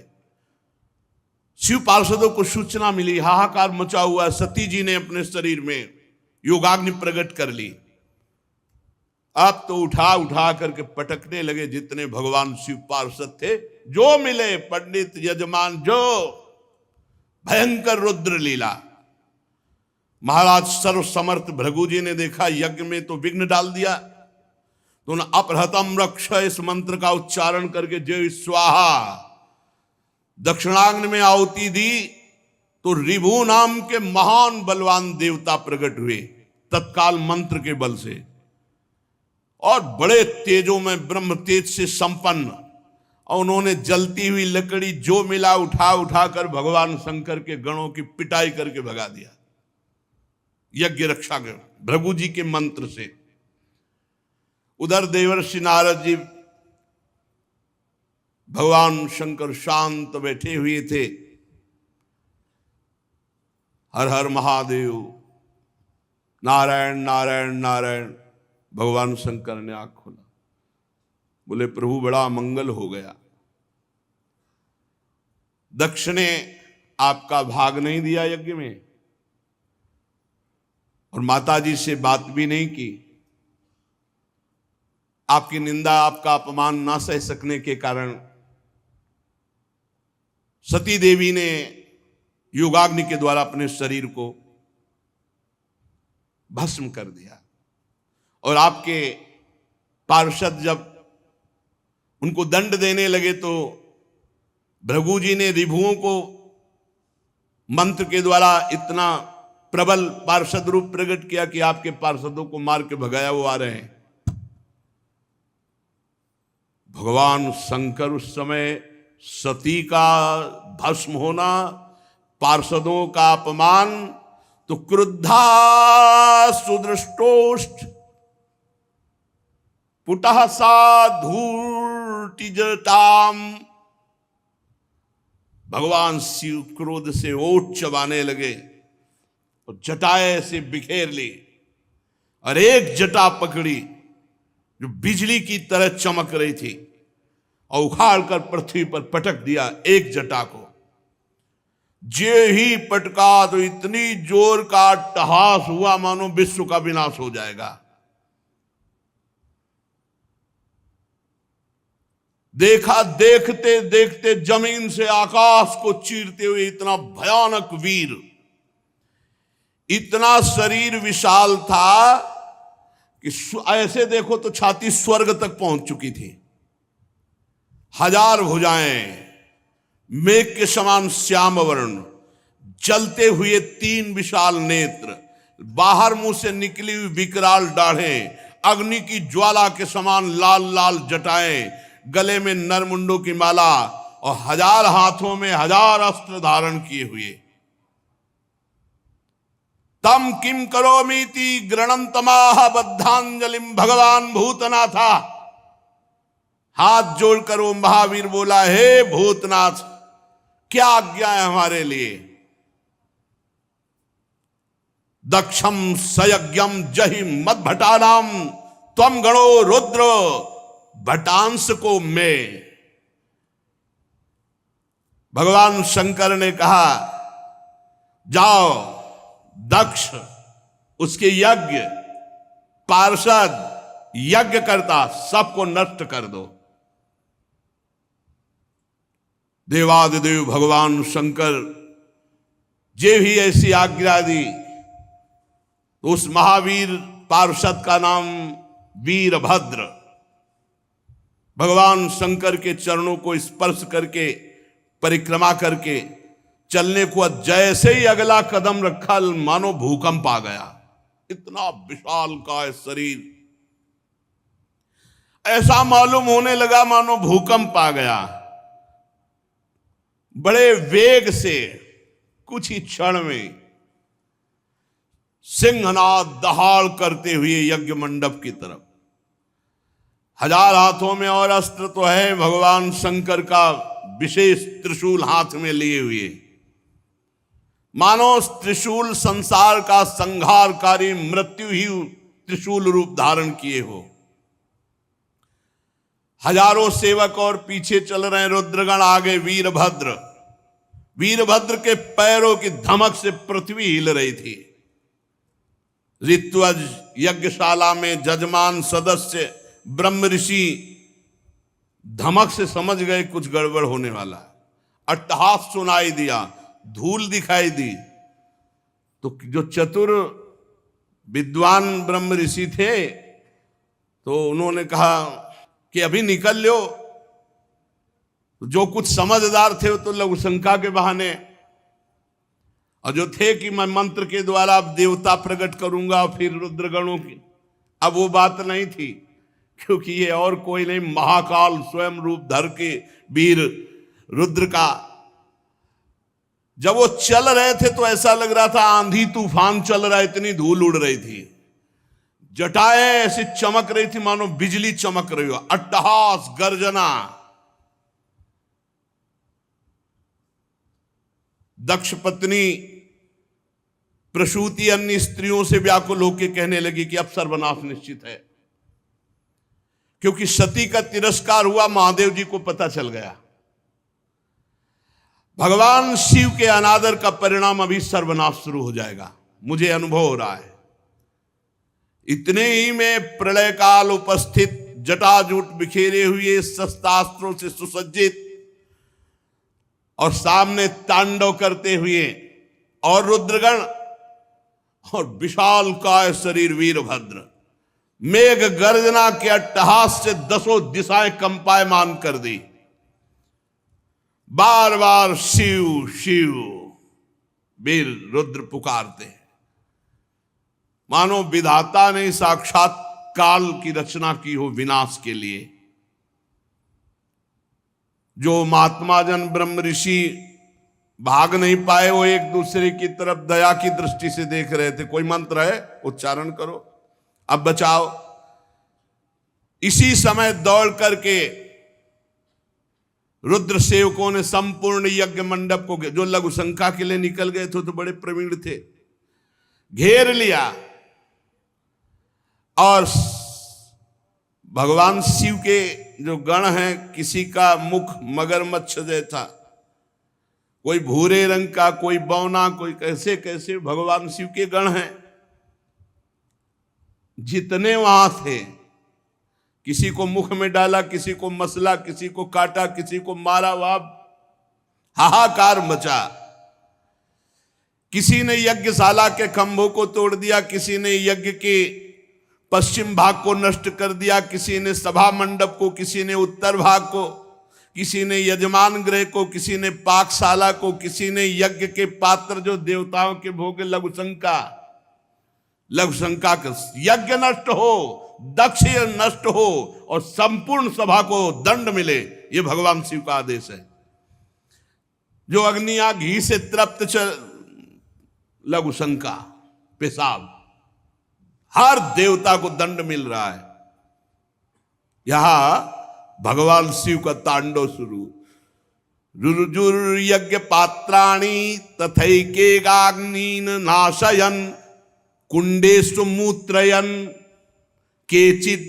शिव पार्षदों को सूचना मिली, हाहाकार मचा हुआ, सती जी ने अपने शरीर में योगाग्नि प्रकट कर ली। अब तो उठा उठा करके पटकने लगे जितने भगवान शिव पार्षद थे, जो मिले पंडित यजमान, जो भयंकर रुद्र लीला। महाराज सर्व समर्थ भृगु जी ने देखा यज्ञ में तो विघ्न डाल दिया, तो उन्होंने अपहृतम रक्ष इस मंत्र का उच्चारण करके जय स्वाहा दक्षिणाग्नि में आहुति दी, तो रिभु नाम के महान बलवान देवता प्रकट हुए तत्काल मंत्र के बल से, और बड़े तेजों में ब्रह्म तेज से संपन्न। और उन्होंने जलती हुई लकड़ी जो मिला उठा उठा कर भगवान शंकर के गणों की पिटाई करके भगा दिया यज्ञ रक्षा के भृगु जी के मंत्र से। उधर देवर्षि नारद जी भगवान शंकर शांत बैठे हुए थे। हर हर महादेव, नारायण नारायण नारायण। भगवान शंकर ने आंख खोला, बोले प्रभु बड़ा मंगल हो गया। दक्ष ने आपका भाग नहीं दिया यज्ञ में, और माता जी से बात भी नहीं की। आपकी निंदा, आपका अपमान ना सह सकने के कारण सती देवी ने योगाग्नि के द्वारा अपने शरीर को भस्म कर दिया। और आपके पार्षद जब उनको दंड देने लगे तो भृगु जी ने रिभुओं को मंत्र के द्वारा इतना प्रबल पार्षद रूप प्रकट किया कि आपके पार्षदों को मार के भगाया वो आ रहे हैं। भगवान शंकर उस समय सती का भस्म होना, पार्षदों का अपमान, तो क्रुद्धा सुदृष्टोष्ठ पुटः सा धूर्तिजटाम। भगवान शिव क्रोध से ओठ चबाने लगे और जटाएं से बिखेर ली और एक जटा पकड़ी जो बिजली की तरह चमक रही थी और उखाड़ कर पृथ्वी पर पटक दिया एक जटा को। जे ही पटका तो इतनी जोर का अट्टहास हुआ मानो विश्व का विनाश हो जाएगा। देखा, देखते देखते जमीन से आकाश को चीरते हुए इतना भयानक वीर, इतना शरीर विशाल था कि ऐसे देखो तो छाती स्वर्ग तक पहुंच चुकी थी। 1000 भुजाएं, मेघ के समान श्याम वर्ण, जलते हुए 3 विशाल नेत्र, बाहर मुंह से निकली हुई विकराल दाढ़ें, अग्नि की ज्वाला के समान लाल लाल जटाएं, गले में नरमुंडों की माला और 1000 हाथों में 1000 अस्त्र धारण किए हुए। तम किम करोमीति गृणंतमाह बद्धांजलिम भगवान भूतनाथा। हाथ जोड़कर वो महावीर बोला, हे भूतनाथ, क्या आज्ञा है हमारे लिए। दक्षम सयज्ञम जहि मद भटानाम त्वम गणो रुद्र भटांश को मैं। भगवान शंकर ने कहा, जाओ दक्ष, उसके यज्ञ, पार्षद, यज्ञ करता सबको नष्ट कर दो। देवादिदेव भगवान शंकर जे भी ऐसी आज्ञा दी तो उस महावीर पार्षद का नाम वीरभद्र। भगवान शंकर के चरणों को स्पर्श करके, परिक्रमा करके चलने को जैसे ही अगला कदम रखा मानो भूकंप आ गया। इतना विशाल का शरीर, ऐसा मालूम होने लगा मानो भूकंप आ गया। बड़े वेग से कुछ ही क्षण में सिंहनाद दहाड़ करते हुए यज्ञ मंडप की तरफ। 1000 हाथों में और अस्त्र तो है, भगवान शंकर का विशेष त्रिशूल हाथ में लिए हुए, मानो त्रिशूल संसार का संहारकारी मृत्यु ही त्रिशूल रूप धारण किए हो। हजारों सेवक और पीछे चल रहे रुद्रगण, आगे वीरभद्र। वीरभद्र के पैरों की धमक से पृथ्वी हिल रही थी। ऋत्वज यज्ञशाला में जजमान सदस्य ब्रह्म ऋषि धमक से समझ गए कुछ गड़बड़ होने वाला। अट्टहास सुनाई दिया, धूल दिखाई दी, तो जो चतुर विद्वान ब्रह्म ऋषि थे तो उन्होंने कहा कि अभी निकल लो। जो कुछ समझदार थे वो तो लघु शंका के बहाने, और जो थे कि मैं मंत्र के द्वारा अब देवता प्रकट करूंगा फिर रुद्रगणों की, अब वो बात नहीं थी, क्योंकि ये और कोई नहीं, महाकाल स्वयं रूप धर के वीर रुद्र का। जब वो चल रहे थे तो ऐसा लग रहा था आंधी तूफान चल रहा है, इतनी धूल उड़ रही थी। जटाएं ऐसी चमक रही थी मानो बिजली चमक रही हो। अट्टहास, गर्जना। दक्ष पत्नी प्रसूति अन्य स्त्रियों से व्याकुल होकर कहने लगी कि अब सर्वनाश निश्चित है, क्योंकि सती का तिरस्कार हुआ, महादेव जी को पता चल गया। भगवान शिव के अनादर का परिणाम अभी सर्वनाश शुरू हो जाएगा, मुझे अनुभव हो रहा है। इतने ही में प्रलय काल उपस्थित जटाजूट बिखेरे हुए, शस्त्रास्त्रों से सुसज्जित और सामने तांडव करते हुए, और रुद्रगण और विशाल काय शरीर वीरभद्र मेघ गर्जना के अट्टहास से 10 दिशाएं कंपायमान कर दी। बार बार शिव शिव वीर रुद्र पुकारते हैं, मानो विधाता ने साक्षात काल की रचना की हो विनाश के लिए। जो महात्मा जन ब्रह्म ऋषि भाग नहीं पाए, वो एक दूसरे की तरफ दया की दृष्टि से देख रहे थे। कोई मंत्र है, उच्चारण करो, अब बचाओ। इसी समय दौड़ करके रुद्र सेवकों ने संपूर्ण यज्ञ मंडप को, जो लघु शंका के लिए निकल गए थे तो बड़े प्रवीण थे, घेर लिया और भगवान शिव के जो गण हैं, किसी का मुख मगरमच्छ जैसा, कोई भूरे रंग का, कोई बौना, कोई कैसे कैसे भगवान शिव के गण हैं। जितने वहां थे, किसी को मुख में डाला, किसी को मसला, किसी को काटा, किसी को मारा, वहां हाहाकार मचा। किसी ने यज्ञशाला के खंभों को तोड़ दिया, किसी ने यज्ञ के पश्चिम भाग को नष्ट कर दिया, किसी ने सभा मंडप को, किसी ने उत्तर भाग को, किसी ने यजमान गृह को, किसी ने पाकशाला को, किसी ने यज्ञ के पात्र जो देवताओं के भोग, लघुशंका का यज्ञ नष्ट हो, दक्ष नष्ट हो और संपूर्ण सभा को दंड मिले, ये भगवान शिव का आदेश है। जो अग्नियां घी से तृप्त लघुशंका, पेशाब, हर देवता को दंड मिल रहा है। यहां भगवान शिव का तांडव शुरू। रुजुर यज्ञ पात्राणि तथैकेगाग्नीन नाशयन कुंडेषु मूत्रयन केचित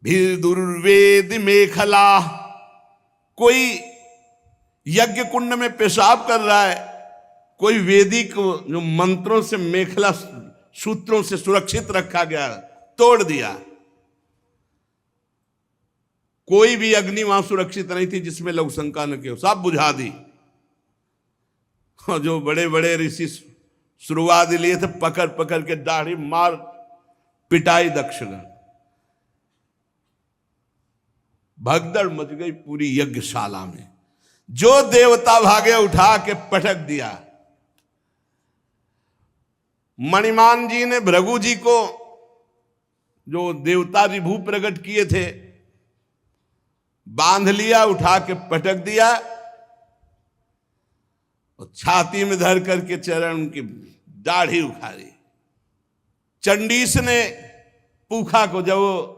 भिर्दुर्वेद मेखला। कोई यज्ञ कुंड में पेशाब कर रहा है, कोई वैदिक जो मंत्रों से मेखला सूत्रों से सुरक्षित रखा गया तोड़ दिया। कोई भी अग्नि वहां सुरक्षित नहीं थी जिसमें लघुशंका न की हो, सब बुझा दी। और जो बड़े बड़े ऋषि शुरुआत लिए थे, पकड़ पकड़ के दाढ़ी मार पिटाई दक्षगण। भगदड़ मच गई पूरी यज्ञशाला में। जो देवता भागे उठा के पटक दिया। मणिमान जी ने भृगु जी को, जो देवता विभू प्रकट किए थे, बांध लिया, उठा के पटक दिया और छाती में धर करके चरण की दाढ़ी उखाड़ी। चंडीस ने पूखा को, जब वो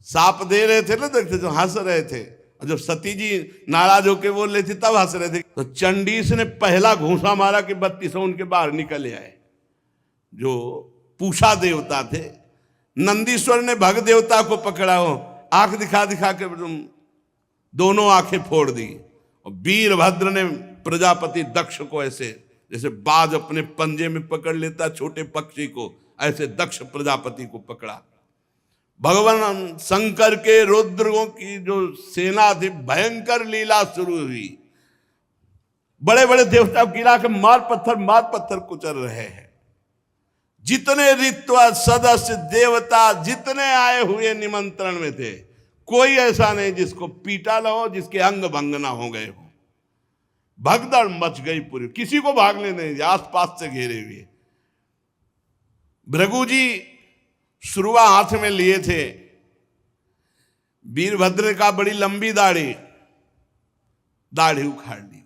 साप दे रहे थे ना, देखते जो हंस रहे थे, और जब सती जी नाराज होके बोल रही थी तब हंस रहे थे, तो चंडीस ने पहला घूंसा मारा कि 32 उनके बाहर निकल आए। जो पूषा देवता थे, नंदीश्वर ने भग देवता को पकड़ा हो, आंख दिखा दिखा के दोनों आंखें फोड़ दी। और वीरभद्र ने प्रजापति दक्ष को ऐसे, जैसे बाज अपने पंजे में पकड़ लेता छोटे पक्षी को, ऐसे दक्ष प्रजापति को पकड़ा। भगवान शंकर के रुद्रों की जो सेना थी, भयंकर लीला शुरू हुई। बड़े बड़े देवता गिरा के मार पत्थर कुचल रहे हैं। जितने ऋत्वा सदस्य देवता जितने आए हुए निमंत्रण में थे, कोई ऐसा नहीं जिसको पीटा न हो, जिसके अंग भंग ना हो गए हो। भगदड़ मच गई पूरी, किसी को भागने नहीं दिया, आसपास से घेरे हुए। भृगु जी शुरुआ हाथ में लिए थे। वीरभद्र का बड़ी लंबी दाढ़ी उखाड़ ली गई।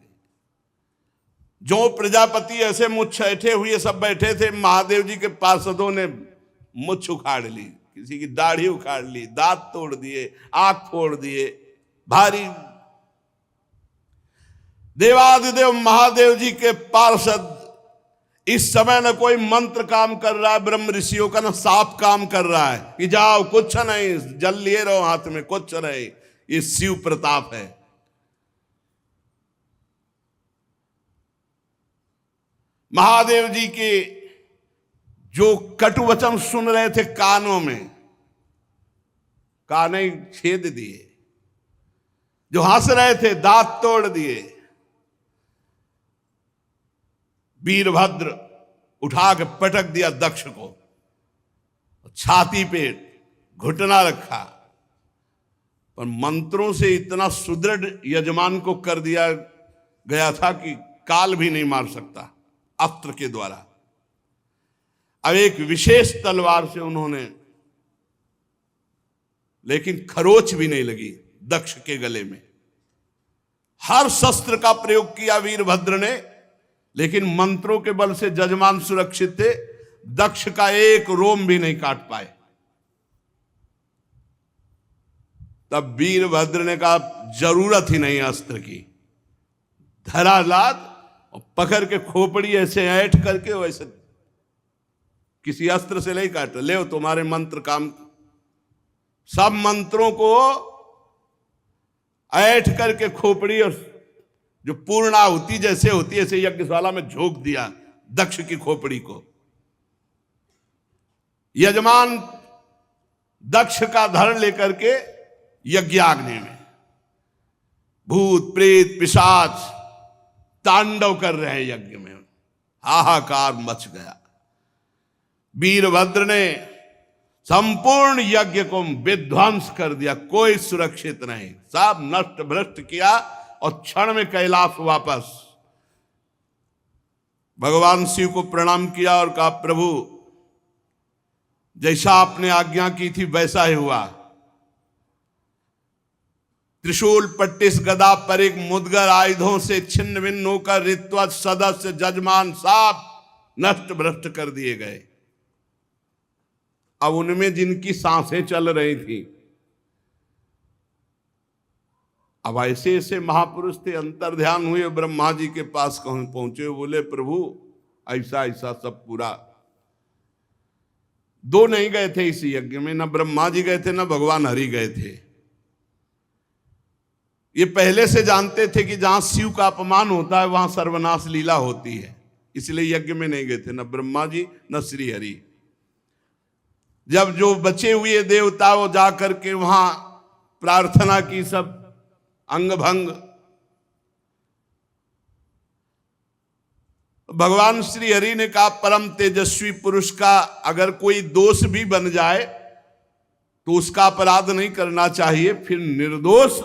जो प्रजापति ऐसे मुछ ऐठे हुए सब बैठे थे, महादेव जी के पार्षदों ने मुछ उखाड़ ली, किसी की दाढ़ी उखाड़ ली, दांत तोड़ दिए, आंख फोड़ दिए। भारी देवादिदेव महादेव जी के पार्षद, इस समय न कोई मंत्र काम कर रहा है ब्रह्म ऋषियों का, न साप काम कर रहा है कि जाओ कुछ नहीं, जल लिए रहो हाथ में, कुछ नहीं। ये शिव प्रताप है। महादेव जी के जो कटु वचन सुन रहे थे कानों में, कान छेद दिए, जो हंस रहे थे दांत तोड़ दिए। वीरभद्र उठा के पटक दिया दक्ष को, छाती पे घुटना रखा, पर मंत्रों से इतना सुदृढ़ यजमान को कर दिया गया था कि काल भी नहीं मार सकता अस्त्र के द्वारा। अब एक विशेष तलवार से उन्होंने, लेकिन खरोच भी नहीं लगी दक्ष के गले में। हर शस्त्र का प्रयोग किया वीरभद्र ने, लेकिन मंत्रों के बल से जजमान सुरक्षित थे, दक्ष का एक रोम भी नहीं काट पाए। तब वीरभद्र ने कहा जरूरत ही नहीं अस्त्र की, धरालाद और पकड़ के खोपड़ी ऐसे ऐठ करके, वैसे किसी अस्त्र से नहीं काट, ले तुम्हारे मंत्र काम। सब मंत्रों को ऐठ करके खोपड़ी और जो पूर्णाहुति जैसे होती है ऐसे यज्ञशाला में झोंक दिया दक्ष की खोपड़ी को। यजमान दक्ष का धड़ लेकर के यज्ञाग्नि में भूत प्रेत पिशाच तांडव कर रहे हैं यज्ञ में, हाहाकार मच गया। वीरभद्र ने संपूर्ण यज्ञ को विध्वंस कर दिया, कोई सुरक्षित नहीं, सब नष्ट भ्रष्ट किया और क्षण में कैलाश वापस। भगवान शिव को प्रणाम किया और कहा प्रभु जैसा आपने आज्ञा की थी वैसा ही हुआ। त्रिशूल पट्टिस गदा पर एक मुदगर आयुधों से छिन्न भिन्न होकर ऋत्वज सदस्य जजमान सब नष्ट भ्रष्ट कर दिए गए। अब उनमें जिनकी सांसें चल रही थी, अब ऐसे ऐसे महापुरुष थे, अंतर्ध्यान हुए, ब्रह्मा जी के पास पहुंचे, बोले प्रभु ऐसा ऐसा सब पूरा। दो नहीं गए थे इस यज्ञ में, न ब्रह्मा जी गए थे न भगवान हरि गए थे। ये पहले से जानते थे कि जहां शिव का अपमान होता है वहां सर्वनाश लीला होती है, इसलिए यज्ञ में नहीं गए थे, न ब्रह्मा जी न श्री हरि। जब जो बचे हुए देवता वो जाकर के वहां प्रार्थना की, सब अंग भंग। भगवान श्री हरि ने कहा परम तेजस्वी पुरुष का अगर कोई दोष भी बन जाए तो उसका अपराध नहीं करना चाहिए, फिर निर्दोष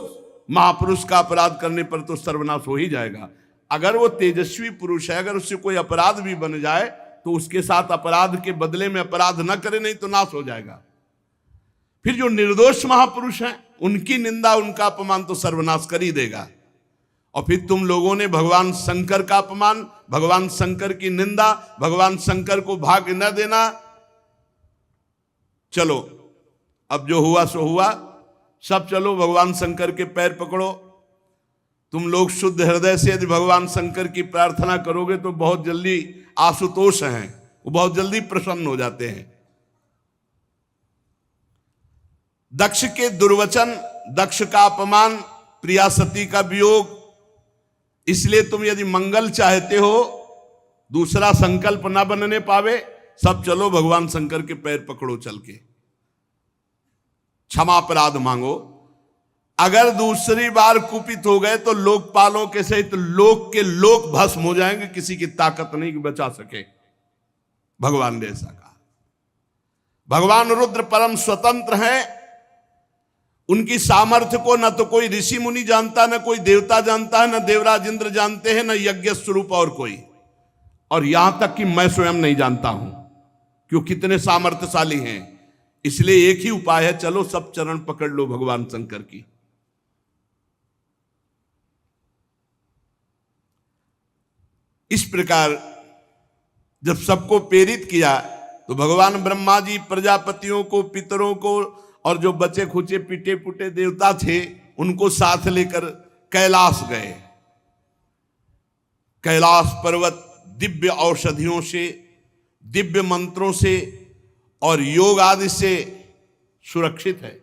महापुरुष का अपराध करने पर तो सर्वनाश हो ही जाएगा। अगर वो तेजस्वी पुरुष है, अगर उससे कोई अपराध भी बन जाए तो उसके साथ अपराध के बदले में अपराध न करे, नहीं तो नाश हो जाएगा। फिर जो निर्दोष महापुरुष हैं उनकी निंदा उनका अपमान तो सर्वनाश कर ही देगा। और फिर तुम लोगों ने भगवान शंकर का अपमान, भगवान शंकर की निंदा, भगवान शंकर को भाग न देना। चलो अब जो हुआ सो हुआ, सब चलो भगवान शंकर के पैर पकड़ो। तुम लोग शुद्ध हृदय से यदि भगवान शंकर की प्रार्थना करोगे तो बहुत जल्दी, आशुतोष हैं वो बहुत जल्दी प्रसन्न हो जाते हैं। दक्ष के दुर्वचन, दक्ष का अपमान, प्रिया सती का वियोग, इसलिए तुम यदि मंगल चाहते हो, दूसरा संकल्प ना बनने पावे, सब चलो भगवान शंकर के पैर पकड़ो, चल के क्षमा अपराध मांगो। अगर दूसरी बार कुपित हो गए तो लोकपालों के सहित लोक के लोक भस्म हो जाएंगे, किसी की ताकत नहीं कि बचा सके। भगवान ने ऐसा कहा। भगवान रुद्र परम स्वतंत्र हैं, उनकी सामर्थ्य को न तो कोई ऋषि मुनि जानता, न कोई देवता जानता है, न देवराज इंद्र जानते हैं, न यज्ञ स्वरूप और कोई, और यहां तक कि मैं स्वयं नहीं जानता हूं क्यों कितने सामर्थ्यशाली हैं। इसलिए एक ही उपाय है, चलो सब चरण पकड़ लो भगवान शंकर की। इस प्रकार जब सबको प्रेरित किया तो भगवान ब्रह्मा जी प्रजापतियों को, पितरों को और जो बचे खुचे पिटे पुटे देवता थे उनको साथ लेकर कैलाश गए। कैलाश पर्वत दिव्य औषधियों से, दिव्य मंत्रों से और योग आदि से सुरक्षित है।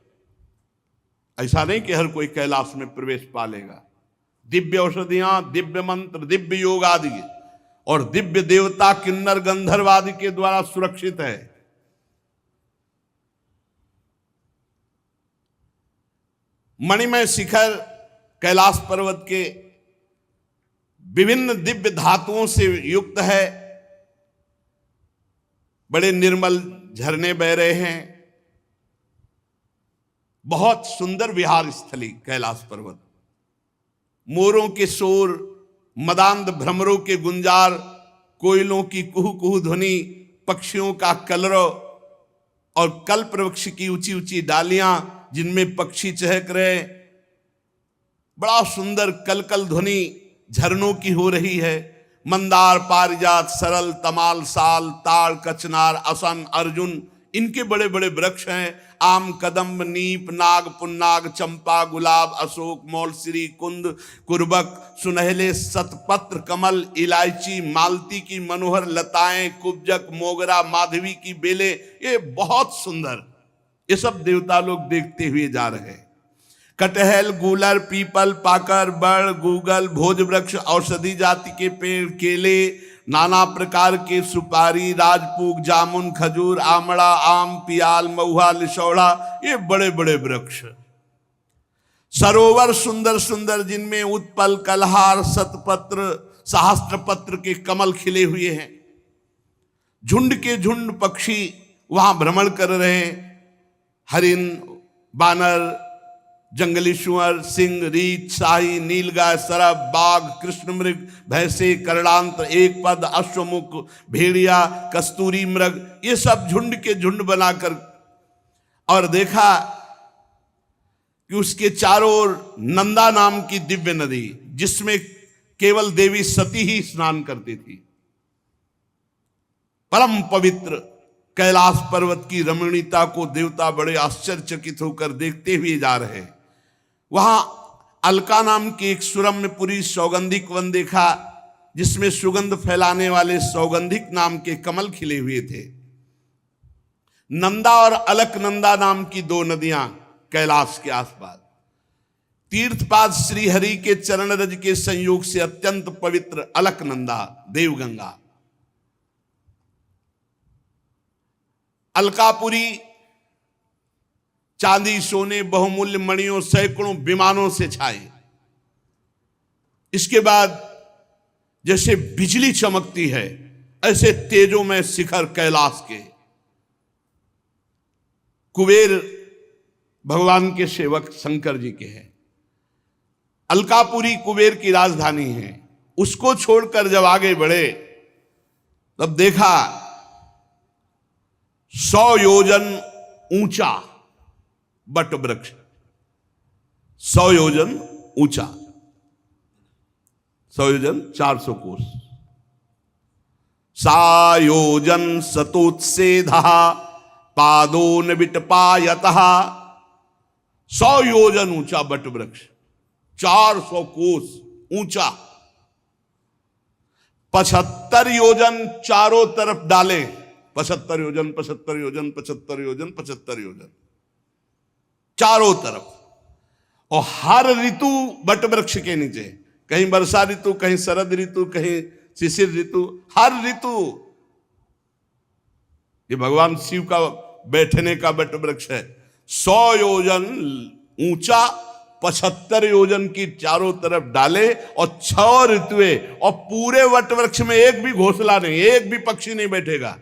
ऐसा नहीं कि हर कोई कैलाश में प्रवेश पा लेगा। दिव्य औषधियां, दिव्य मंत्र, दिव्य योग आदि और दिव्य देवता किन्नर गंधर्व आदि के द्वारा सुरक्षित है। मणिमय शिखर कैलाश पर्वत के विभिन्न दिव्य धातुओं से युक्त है। बड़े निर्मल झरने बह रहे हैं। बहुत सुंदर विहार स्थली कैलाश पर्वत। मोरों के शोर, मदांध भ्रमरों के गुंजार, कोयलों की कुहू कुहू ध्वनि, पक्षियों का कलरव और कल्प वृक्ष की ऊंची ऊंची डालियां जिनमें पक्षी चहक रहे। बड़ा सुंदर कलकल ध्वनि झरनों की हो रही है। मंदार, पारिजात, सरल, तमाल, साल, ताड़, कचनार, असन, अर्जुन, इनके बड़े बड़े वृक्ष हैं। आम, कदम्ब, नीप, नाग, पुन्नाग, चंपा, गुलाब, अशोक, मौलसिरी, कुंद, कुर्बक, सुनहले शतपत्र, कमल, इलायची, मालती की मनोहर लताएं, कुब्जक, मोगरा, माधवी की बेलें, ये बहुत सुंदर, ये सब देवता लोग देखते हुए जा रहे हैं। कटहल, गूलर, पीपल, पाकर, बड़, गूगल, भोज वृक्ष, औषधि जाति के पेड़, केले, नाना प्रकार के सुपारी, राजपूग, जामुन, खजूर, आमड़ा, आम, पियाल, महुआ, लिशौड़ा, ये बड़े बड़े वृक्ष। सरोवर सुंदर सुंदर जिनमें उत्पल, कलहार, शतपत्र, सहस्त्रपत्र के कमल खिले हुए हैं। झुंड के झुंड पक्षी वहां भ्रमण कर रहे हैं। हरिन, बानर, जंगली सुअर, सिंह, रीछ, शाही, नीलगाय, सरब, बाघ, कृष्ण मृग, भैंसे, करणांत, एक पद, अश्वमुख, भेड़िया, कस्तूरी मृग, ये सब झुंड के झुंड बनाकर, और देखा कि उसके चारों ओर नंदा नाम की दिव्य नदी, जिसमें केवल देवी सती ही स्नान करती थी। परम पवित्र कैलाश पर्वत की रमणीयता को देवता बड़े आश्चर्यचकित होकर देखते हुए जा रहे हैं। वहां अलका नाम की एक सुरम्यपुरी सौगंधिक वन देखा, जिसमें सुगंध फैलाने वाले सौगंधिक नाम के कमल खिले हुए थे। नंदा और अलकनंदा नाम की दो नदियां कैलाश के आसपास। तीर्थपाद श्री हरि के चरण रज के संयोग से अत्यंत पवित्र अलकनंदा, देवगंगा। अलकापुरी चांदी, सोने, बहुमूल्य मणियों, सैकड़ों विमानों से छाए। इसके बाद जैसे बिजली चमकती है, ऐसे तेजों में शिखर कैलाश के। कुबेर भगवान के सेवक शंकर जी के हैं। अलकापुरी कुबेर की राजधानी है। उसको छोड़कर जब आगे बढ़े तब देखा 100 योजन ऊंचा बट वृक्ष, 100 योजन ऊंचा, 100 योजन 400 कोस। सायोजन सतोत्सेधा पादो न विटपायतः। 100 योजन ऊंचा बट वृक्ष, 400 कोस ऊंचा। 75 योजन चारों तरफ डाले, 75 योजन, 75 योजन, 75 योजन, 75 योजन चारों तरफ। और हर ऋतु बट वृक्ष के नीचे, कहीं वर्षा ऋतु, कहीं शरद ऋतु, कहीं शिशिर ऋतु, हर ऋतु। ये भगवान शिव का बैठने का बट वृक्ष है। 100 योजन ऊंचा, 75 योजन की चारों तरफ डाले, और 6 ऋतुएं, और पूरे वट वृक्ष में एक भी घोंसला नहीं, एक भी पक्षी नहीं बैठेगा।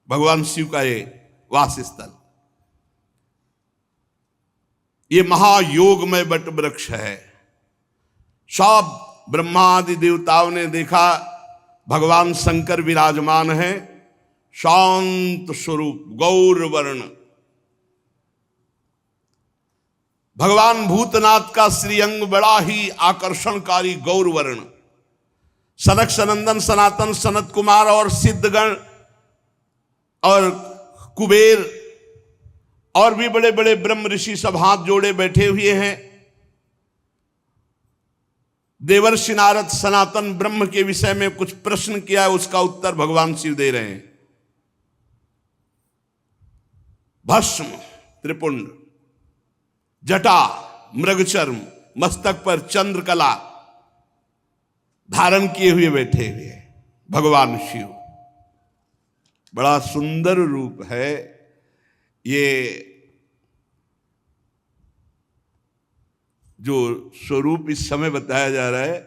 भगवान शिव का ये वास स्थल, ये महायोगमय बट वृक्ष है। सब ब्रह्मादि देवताओं ने देखा भगवान शंकर विराजमान है, शांत स्वरूप, गौर वर्ण। भगवान भूतनाथ का श्रीअंग बड़ा ही आकर्षणकारी गौर वर्ण। सनक सनंदन सनातन सनत कुमार और सिद्धगण और कुबेर और भी बड़े बड़े ब्रह्म ऋषि सब हाथ जोड़े बैठे हुए हैं। देवर्षि नारद सनातन ब्रह्म के विषय में कुछ प्रश्न किया है, उसका उत्तर भगवान शिव दे रहे हैं। भस्म, त्रिपुंड, जटा, मृगचर्म, मस्तक पर चंद्रकला धारण किए हुए बैठे हुए भगवान शिव। बड़ा सुंदर रूप है ये। जो स्वरूप इस समय बताया जा रहा है,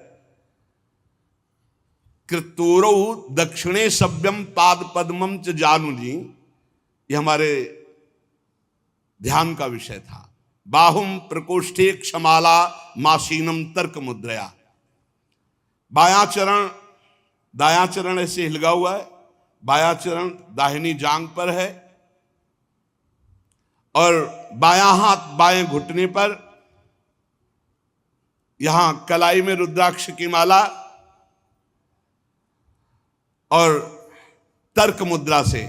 कृतोरौ दक्षिणे सभ्यम पाद पद्मम च जानुजी, ये हमारे ध्यान का विषय था। बाहुम प्रकोष्ठे क्षमाला मासीनम तर्क मुद्रया, बायां चरण दायां चरण ऐसे हिलगा हुआ है, बायां चरण दाहिनी जांग पर है और बायां हाथ बाएं घुटने पर, यहां कलाई में रुद्राक्ष की माला और तर्क मुद्रा से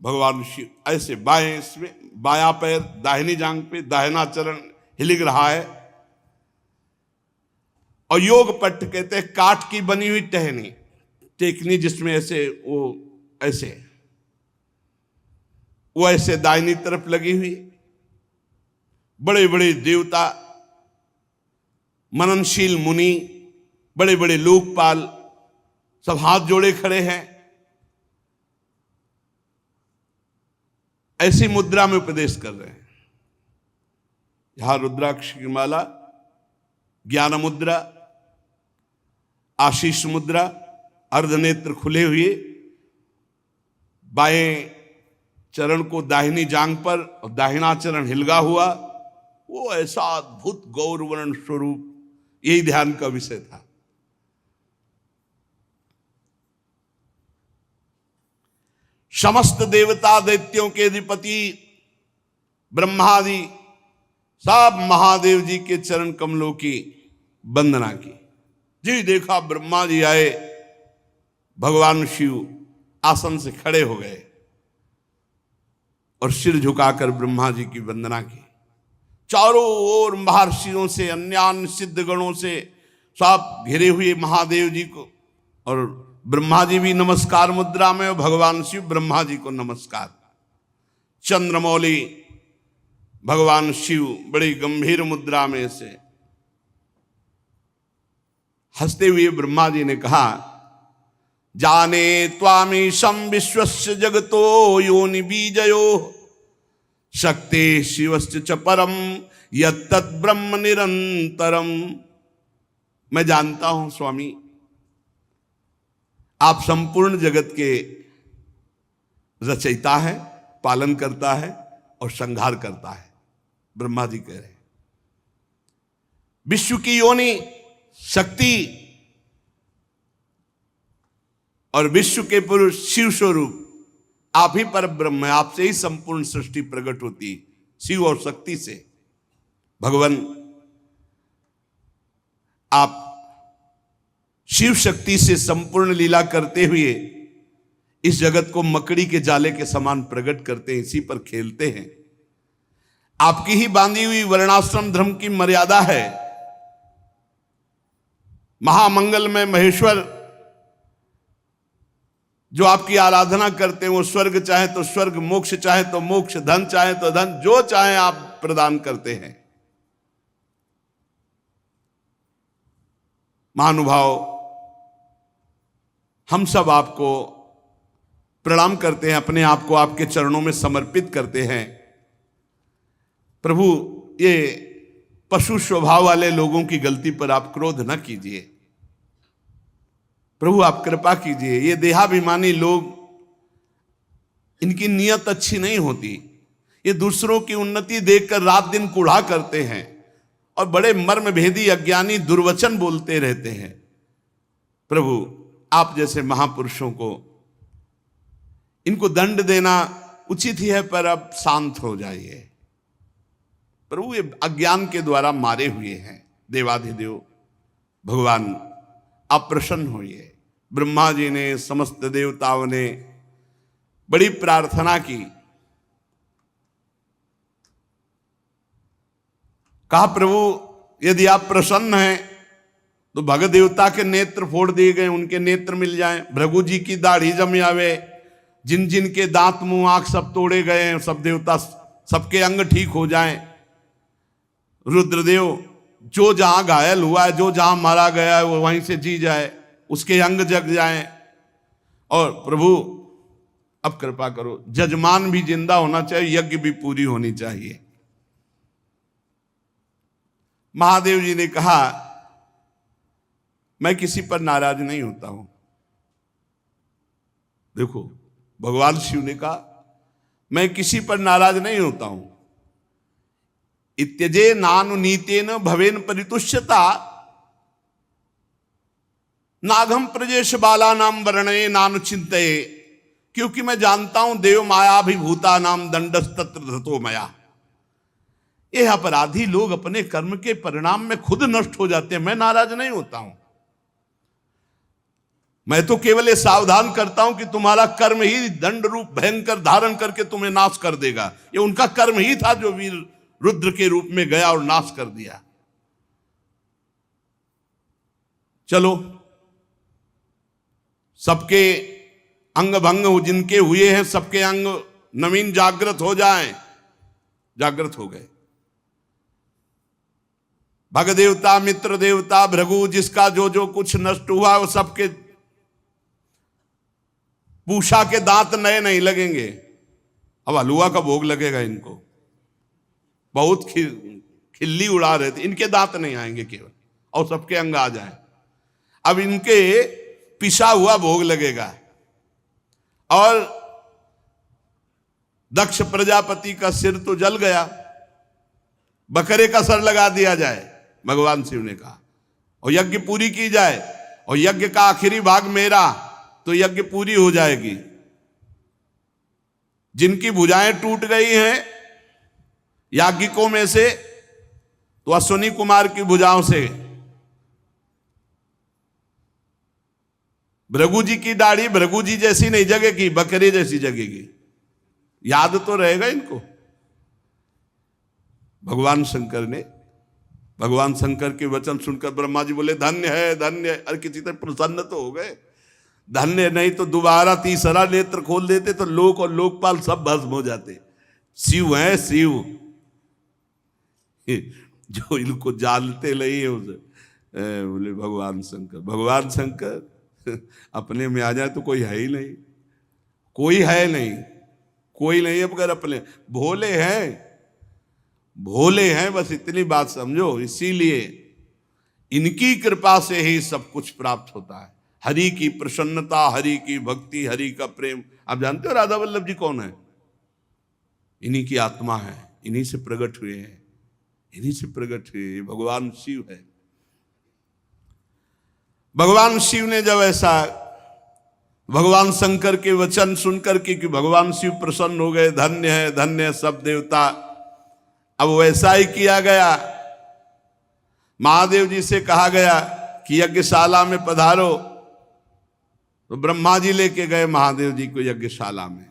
भगवान शिव ऐसे बाएं इसमें, बायां पैर दाहिनी जांग पे, दाहिना चरण हिलिक रहा है। और योग पट्ट कहते हैं काठ की बनी हुई टहनी, टेकनी जिसमें ऐसे वो ऐसे दाहिनी तरफ लगी हुई। बड़े बड़े देवता, मननशील मुनि, बड़े बड़े लोकपाल सब हाथ जोड़े खड़े हैं, ऐसी मुद्रा में उपदेश कर रहे हैं। यहां रुद्राक्ष की माला, ज्ञान मुद्रा, आशीष मुद्रा, अर्धनेत्र खुले हुए, बाएं चरण को दाहिनी जांग पर और दाहिना चरण हिलगा हुआ, वो ऐसा अद्भुत गौरवर्ण स्वरूप, यही ध्यान का विषय था। समस्त देवता दैत्यों के अधिपति ब्रह्मादि सब महादेव जी के चरण कमलों की वंदना की। जी देखा ब्रह्मा जी आए, भगवान शिव आसन से खड़े हो गए और सिर झुकाकर ब्रह्मा जी की वंदना की। चारों ओर महर्षियों से, अन्यान्य सिद्ध गणों से सब घिरे हुए महादेव जी को, और ब्रह्मा जी भी नमस्कार मुद्रा में, और भगवान शिव ब्रह्मा जी को नमस्कार। चंद्रमौली भगवान शिव बड़ी गंभीर मुद्रा में से हंसते हुए ब्रह्मा जी ने कहा, जाने त्वामीशं विश्वस्य जगतो योनि बीजयो शक्ति शिवस्य च परम यत्तत् ब्रह्म निरंतरम। मैं जानता हूं स्वामी, आप संपूर्ण जगत के रचयिता है, पालन करता है और संहार करता है। ब्रह्मा जी कह रहे हैं विश्व की योनि शक्ति और विश्व के पुरुष शिव स्वरूप आप ही पर ब्रह्म है, आपसे ही संपूर्ण सृष्टि प्रकट होती है, शिव और शक्ति से। भगवान आप शिव शक्ति से संपूर्ण लीला करते हुए इस जगत को मकड़ी के जाले के समान प्रकट करते हैं, इसी पर खेलते हैं। आपकी ही बांधी हुई वर्णाश्रम धर्म की मर्यादा है। महामंगल में महेश्वर जो आपकी आराधना करते हैं, वो स्वर्ग चाहे तो स्वर्ग, मोक्ष चाहे तो मोक्ष, धन चाहे तो धन, जो चाहे आप प्रदान करते हैं। महानुभाव, हम सब आपको प्रणाम करते हैं, अपने आप को आपके चरणों में समर्पित करते हैं। प्रभु, ये पशु स्वभाव वाले लोगों की गलती पर आप क्रोध न कीजिए। प्रभु आप कृपा कीजिए। ये देहाभिमानी लोग, इनकी नीयत अच्छी नहीं होती। ये दूसरों की उन्नति देखकर रात दिन कूढ़ा करते हैं और बड़े मर्म भेदी अज्ञानी दुर्वचन बोलते रहते हैं। प्रभु आप जैसे महापुरुषों को इनको दंड देना उचित ही है, पर अब शांत हो जाइए। प्रभु ये अज्ञान के द्वारा मारे हुए हैं। देवाधिदेव भगवान आप प्रसन्न होइए। ब्रह्मा जी ने, समस्त देवताओं ने बड़ी प्रार्थना की। कहा प्रभु यदि आप प्रसन्न हैं तो भगत देवता के नेत्र फोड़ दिए गए, उनके नेत्र मिल जाएं। भृगु जी की दाढ़ी जम आवे, जिन जिन के दांत मुंह आंख सब तोड़े गए हैं, सब देवता सबके अंग ठीक हो जाएं। रुद्रदेव जो जहां घायल हुआ है, जो जहां मारा गया है, वो वहीं से जी जाए, उसके अंग जग जाएं। और प्रभु अब कृपा करो, जजमान भी जिंदा होना चाहिए, यज्ञ भी पूरी होनी चाहिए। महादेव जी ने कहा मैं किसी पर नाराज नहीं होता हूं। देखो भगवान शिव ने कहा मैं किसी पर नाराज नहीं होता हूं। इत्यजे नानुनीतेन भवेन परितुष्यता नाघम प्रजेश बाला नाम वर्णये नानुचिंतये, क्योंकि मैं जानता हूं देव मायाभिभूता नाम दंडस्तत्र धतो मया। ये अपराधी लोग अपने कर्म के परिणाम में खुद नष्ट हो जाते हैं, मैं नाराज नहीं होता हूं। मैं तो केवल ये सावधान करता हूं कि तुम्हारा कर्म ही दंड रूप भयंकर धारण करके तुम्हें नाश कर देगा। ये उनका कर्म ही था जो वीर रुद्र के रूप में गया और नाश कर दिया। चलो सबके अंग भंग जिनके हुए हैं सबके अंग नवीन जागृत हो जाएं। जागृत हो गए। भग देवता मित्र देवता भृगु जिसका जो जो कुछ नष्ट हुआ वो सबके पूषा के दांत नए नहीं लगेंगे। अब हलुआ का भोग लगेगा इनको, बहुत खिल्ली उड़ा रहे थे, इनके दांत नहीं आएंगे केवल, और सबके अंग आ जाएं। अब इनके पिसा हुआ भोग लगेगा। और दक्ष प्रजापति का सिर तो जल गया, बकरे का सर लगा दिया जाए, भगवान शिव ने कहा, और यज्ञ पूरी की जाए, और यज्ञ का आखिरी भाग मेरा, तो यज्ञ पूरी हो जाएगी। जिनकी भुजाएं टूट गई हैं याज्ञिकों में से, तो अश्विनी कुमार की भुजाओं से, भृगु जी की दाढ़ी भृगु जी जैसी नहीं जगेगी, बकरी जैसी जगेगी। याद तो रहेगा इनको। भगवान शंकर के वचन सुनकर ब्रह्मा जी बोले धन्य है धन्य है। अरे किसी तरह प्रसन्न तो हो गए। धन्य नहीं तो दोबारा तीसरा नेत्र खोल देते तो लोक और लोकपाल सब भस्म हो जाते। शिव है शिव, जो इनको जानते नहीं है उसे बोले भगवान शंकर अपने में आ जाए तो कोई है ही नहीं, कोई है नहीं, कोई नहीं है मगर अपने भोले हैं बस इतनी बात समझो। इसीलिए इनकी कृपा से ही सब कुछ प्राप्त होता है। हरि की प्रसन्नता, हरि की भक्ति, हरि का प्रेम। आप जानते हो राधा वल्लभ जी कौन है? इन्हीं की आत्मा है, इन्हीं से प्रकट हुए हैं, इन्हीं से प्रकट हुए। भगवान शिव है। भगवान शिव ने जब ऐसा भगवान शंकर के वचन सुनकर के कि भगवान शिव प्रसन्न हो गए, धन्य है सब देवता, अब वैसा ही किया गया। महादेव जी से कहा गया कि यज्ञशाला में पधारो, तो ब्रह्मा जी लेके गए महादेव जी को यज्ञशाला में।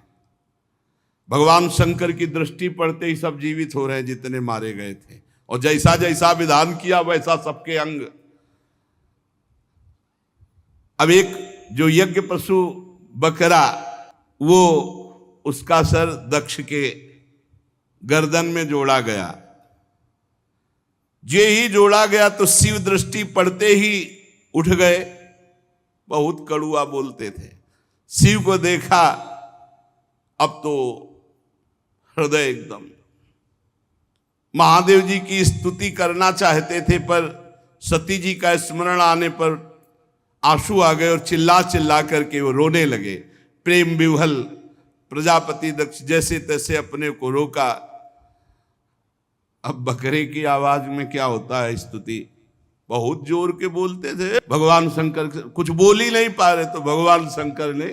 भगवान शंकर की दृष्टि पड़ते ही सब जीवित हो रहे हैं जितने मारे गए थे, और जैसा जैसा विधान किया वैसा सबके अंग। अब एक जो यज्ञ पशु बकरा, वो उसका सर दक्ष के गर्दन में जोड़ा गया। जे ही जोड़ा गया तो शिव दृष्टि पड़ते ही उठ गए। बहुत कड़ुआ बोलते थे। शिव को देखा अब तो हृदय एकदम, महादेव जी की स्तुति करना चाहते थे पर सती जी का स्मरण आने पर आंसू आ गए और चिल्ला चिल्ला करके वो रोने लगे। प्रेम विह्वल प्रजापति दक्ष जैसे तैसे अपने को रोका। अब बकरे की आवाज में क्या होता है स्तुति, बहुत जोर के बोलते थे। भगवान शंकर कुछ बोल ही नहीं पा रहे, तो भगवान शंकर ने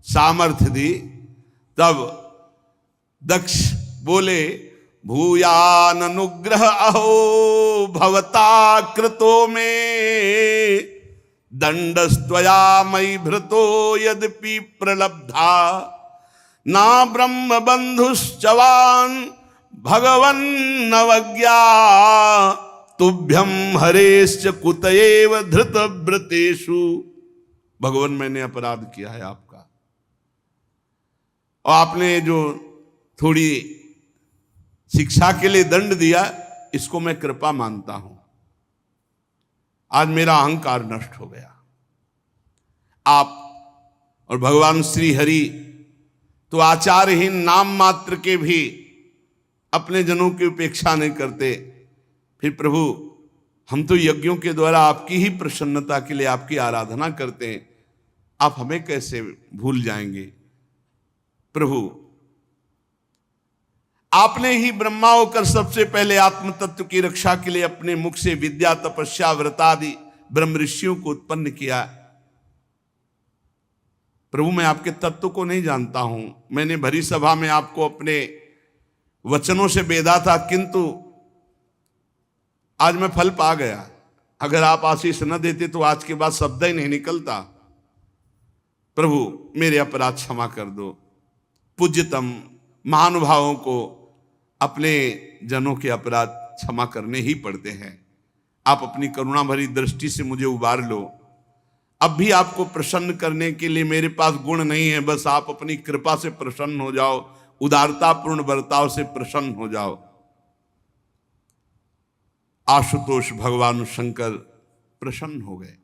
सामर्थ्य दी। तब दक्ष बोले भूयान अनुग्रह अहो भवता कृतो में दंडस्त्वया मयि भृतो यद्यपि प्रलब्धा ना ब्रह्म बंधुश्चवान भगवन् नवज्ञा तुभ्यम हरेश्च कुतएव धृत व्रतेषु। भगवान मैंने अपराध किया है आपका, और आपने जो थोड़ी शिक्षा के लिए दंड दिया इसको मैं कृपा मानता हूं। आज मेरा अहंकार नष्ट हो गया। आप और भगवान श्री हरि तो आचारहीन नाम मात्र के भी अपने जनों की उपेक्षा नहीं करते। फिर प्रभु हम तो यज्ञों के द्वारा आपकी ही प्रसन्नता के लिए आपकी आराधना करते हैं, आप हमें कैसे भूल जाएंगे। प्रभु आपने ही ब्रह्मा होकर सबसे पहले आत्म तत्व की रक्षा के लिए अपने मुख से विद्या, तपस्या, व्रतादि ब्रह्म ऋषियों को उत्पन्न किया। प्रभु मैं आपके तत्व को नहीं जानता हूं, मैंने भरी सभा में आपको अपने वचनों से बेधा था, किंतु आज मैं फल पा गया। अगर आप आशीष न देते तो आज के बाद शब्द ही नहीं निकलता। प्रभु मेरे अपराध क्षमा कर दो। पूज्यतम महानुभावों को अपने जनों के अपराध क्षमा करने ही पड़ते हैं। आप अपनी करुणा भरी दृष्टि से मुझे उबार लो। अब भी आपको प्रसन्न करने के लिए मेरे पास गुण नहीं है, बस आप अपनी कृपा से प्रसन्न हो जाओ, उदारतापूर्ण बर्ताव से प्रसन्न हो जाओ। आशुतोष भगवान शंकर प्रसन्न हो गए।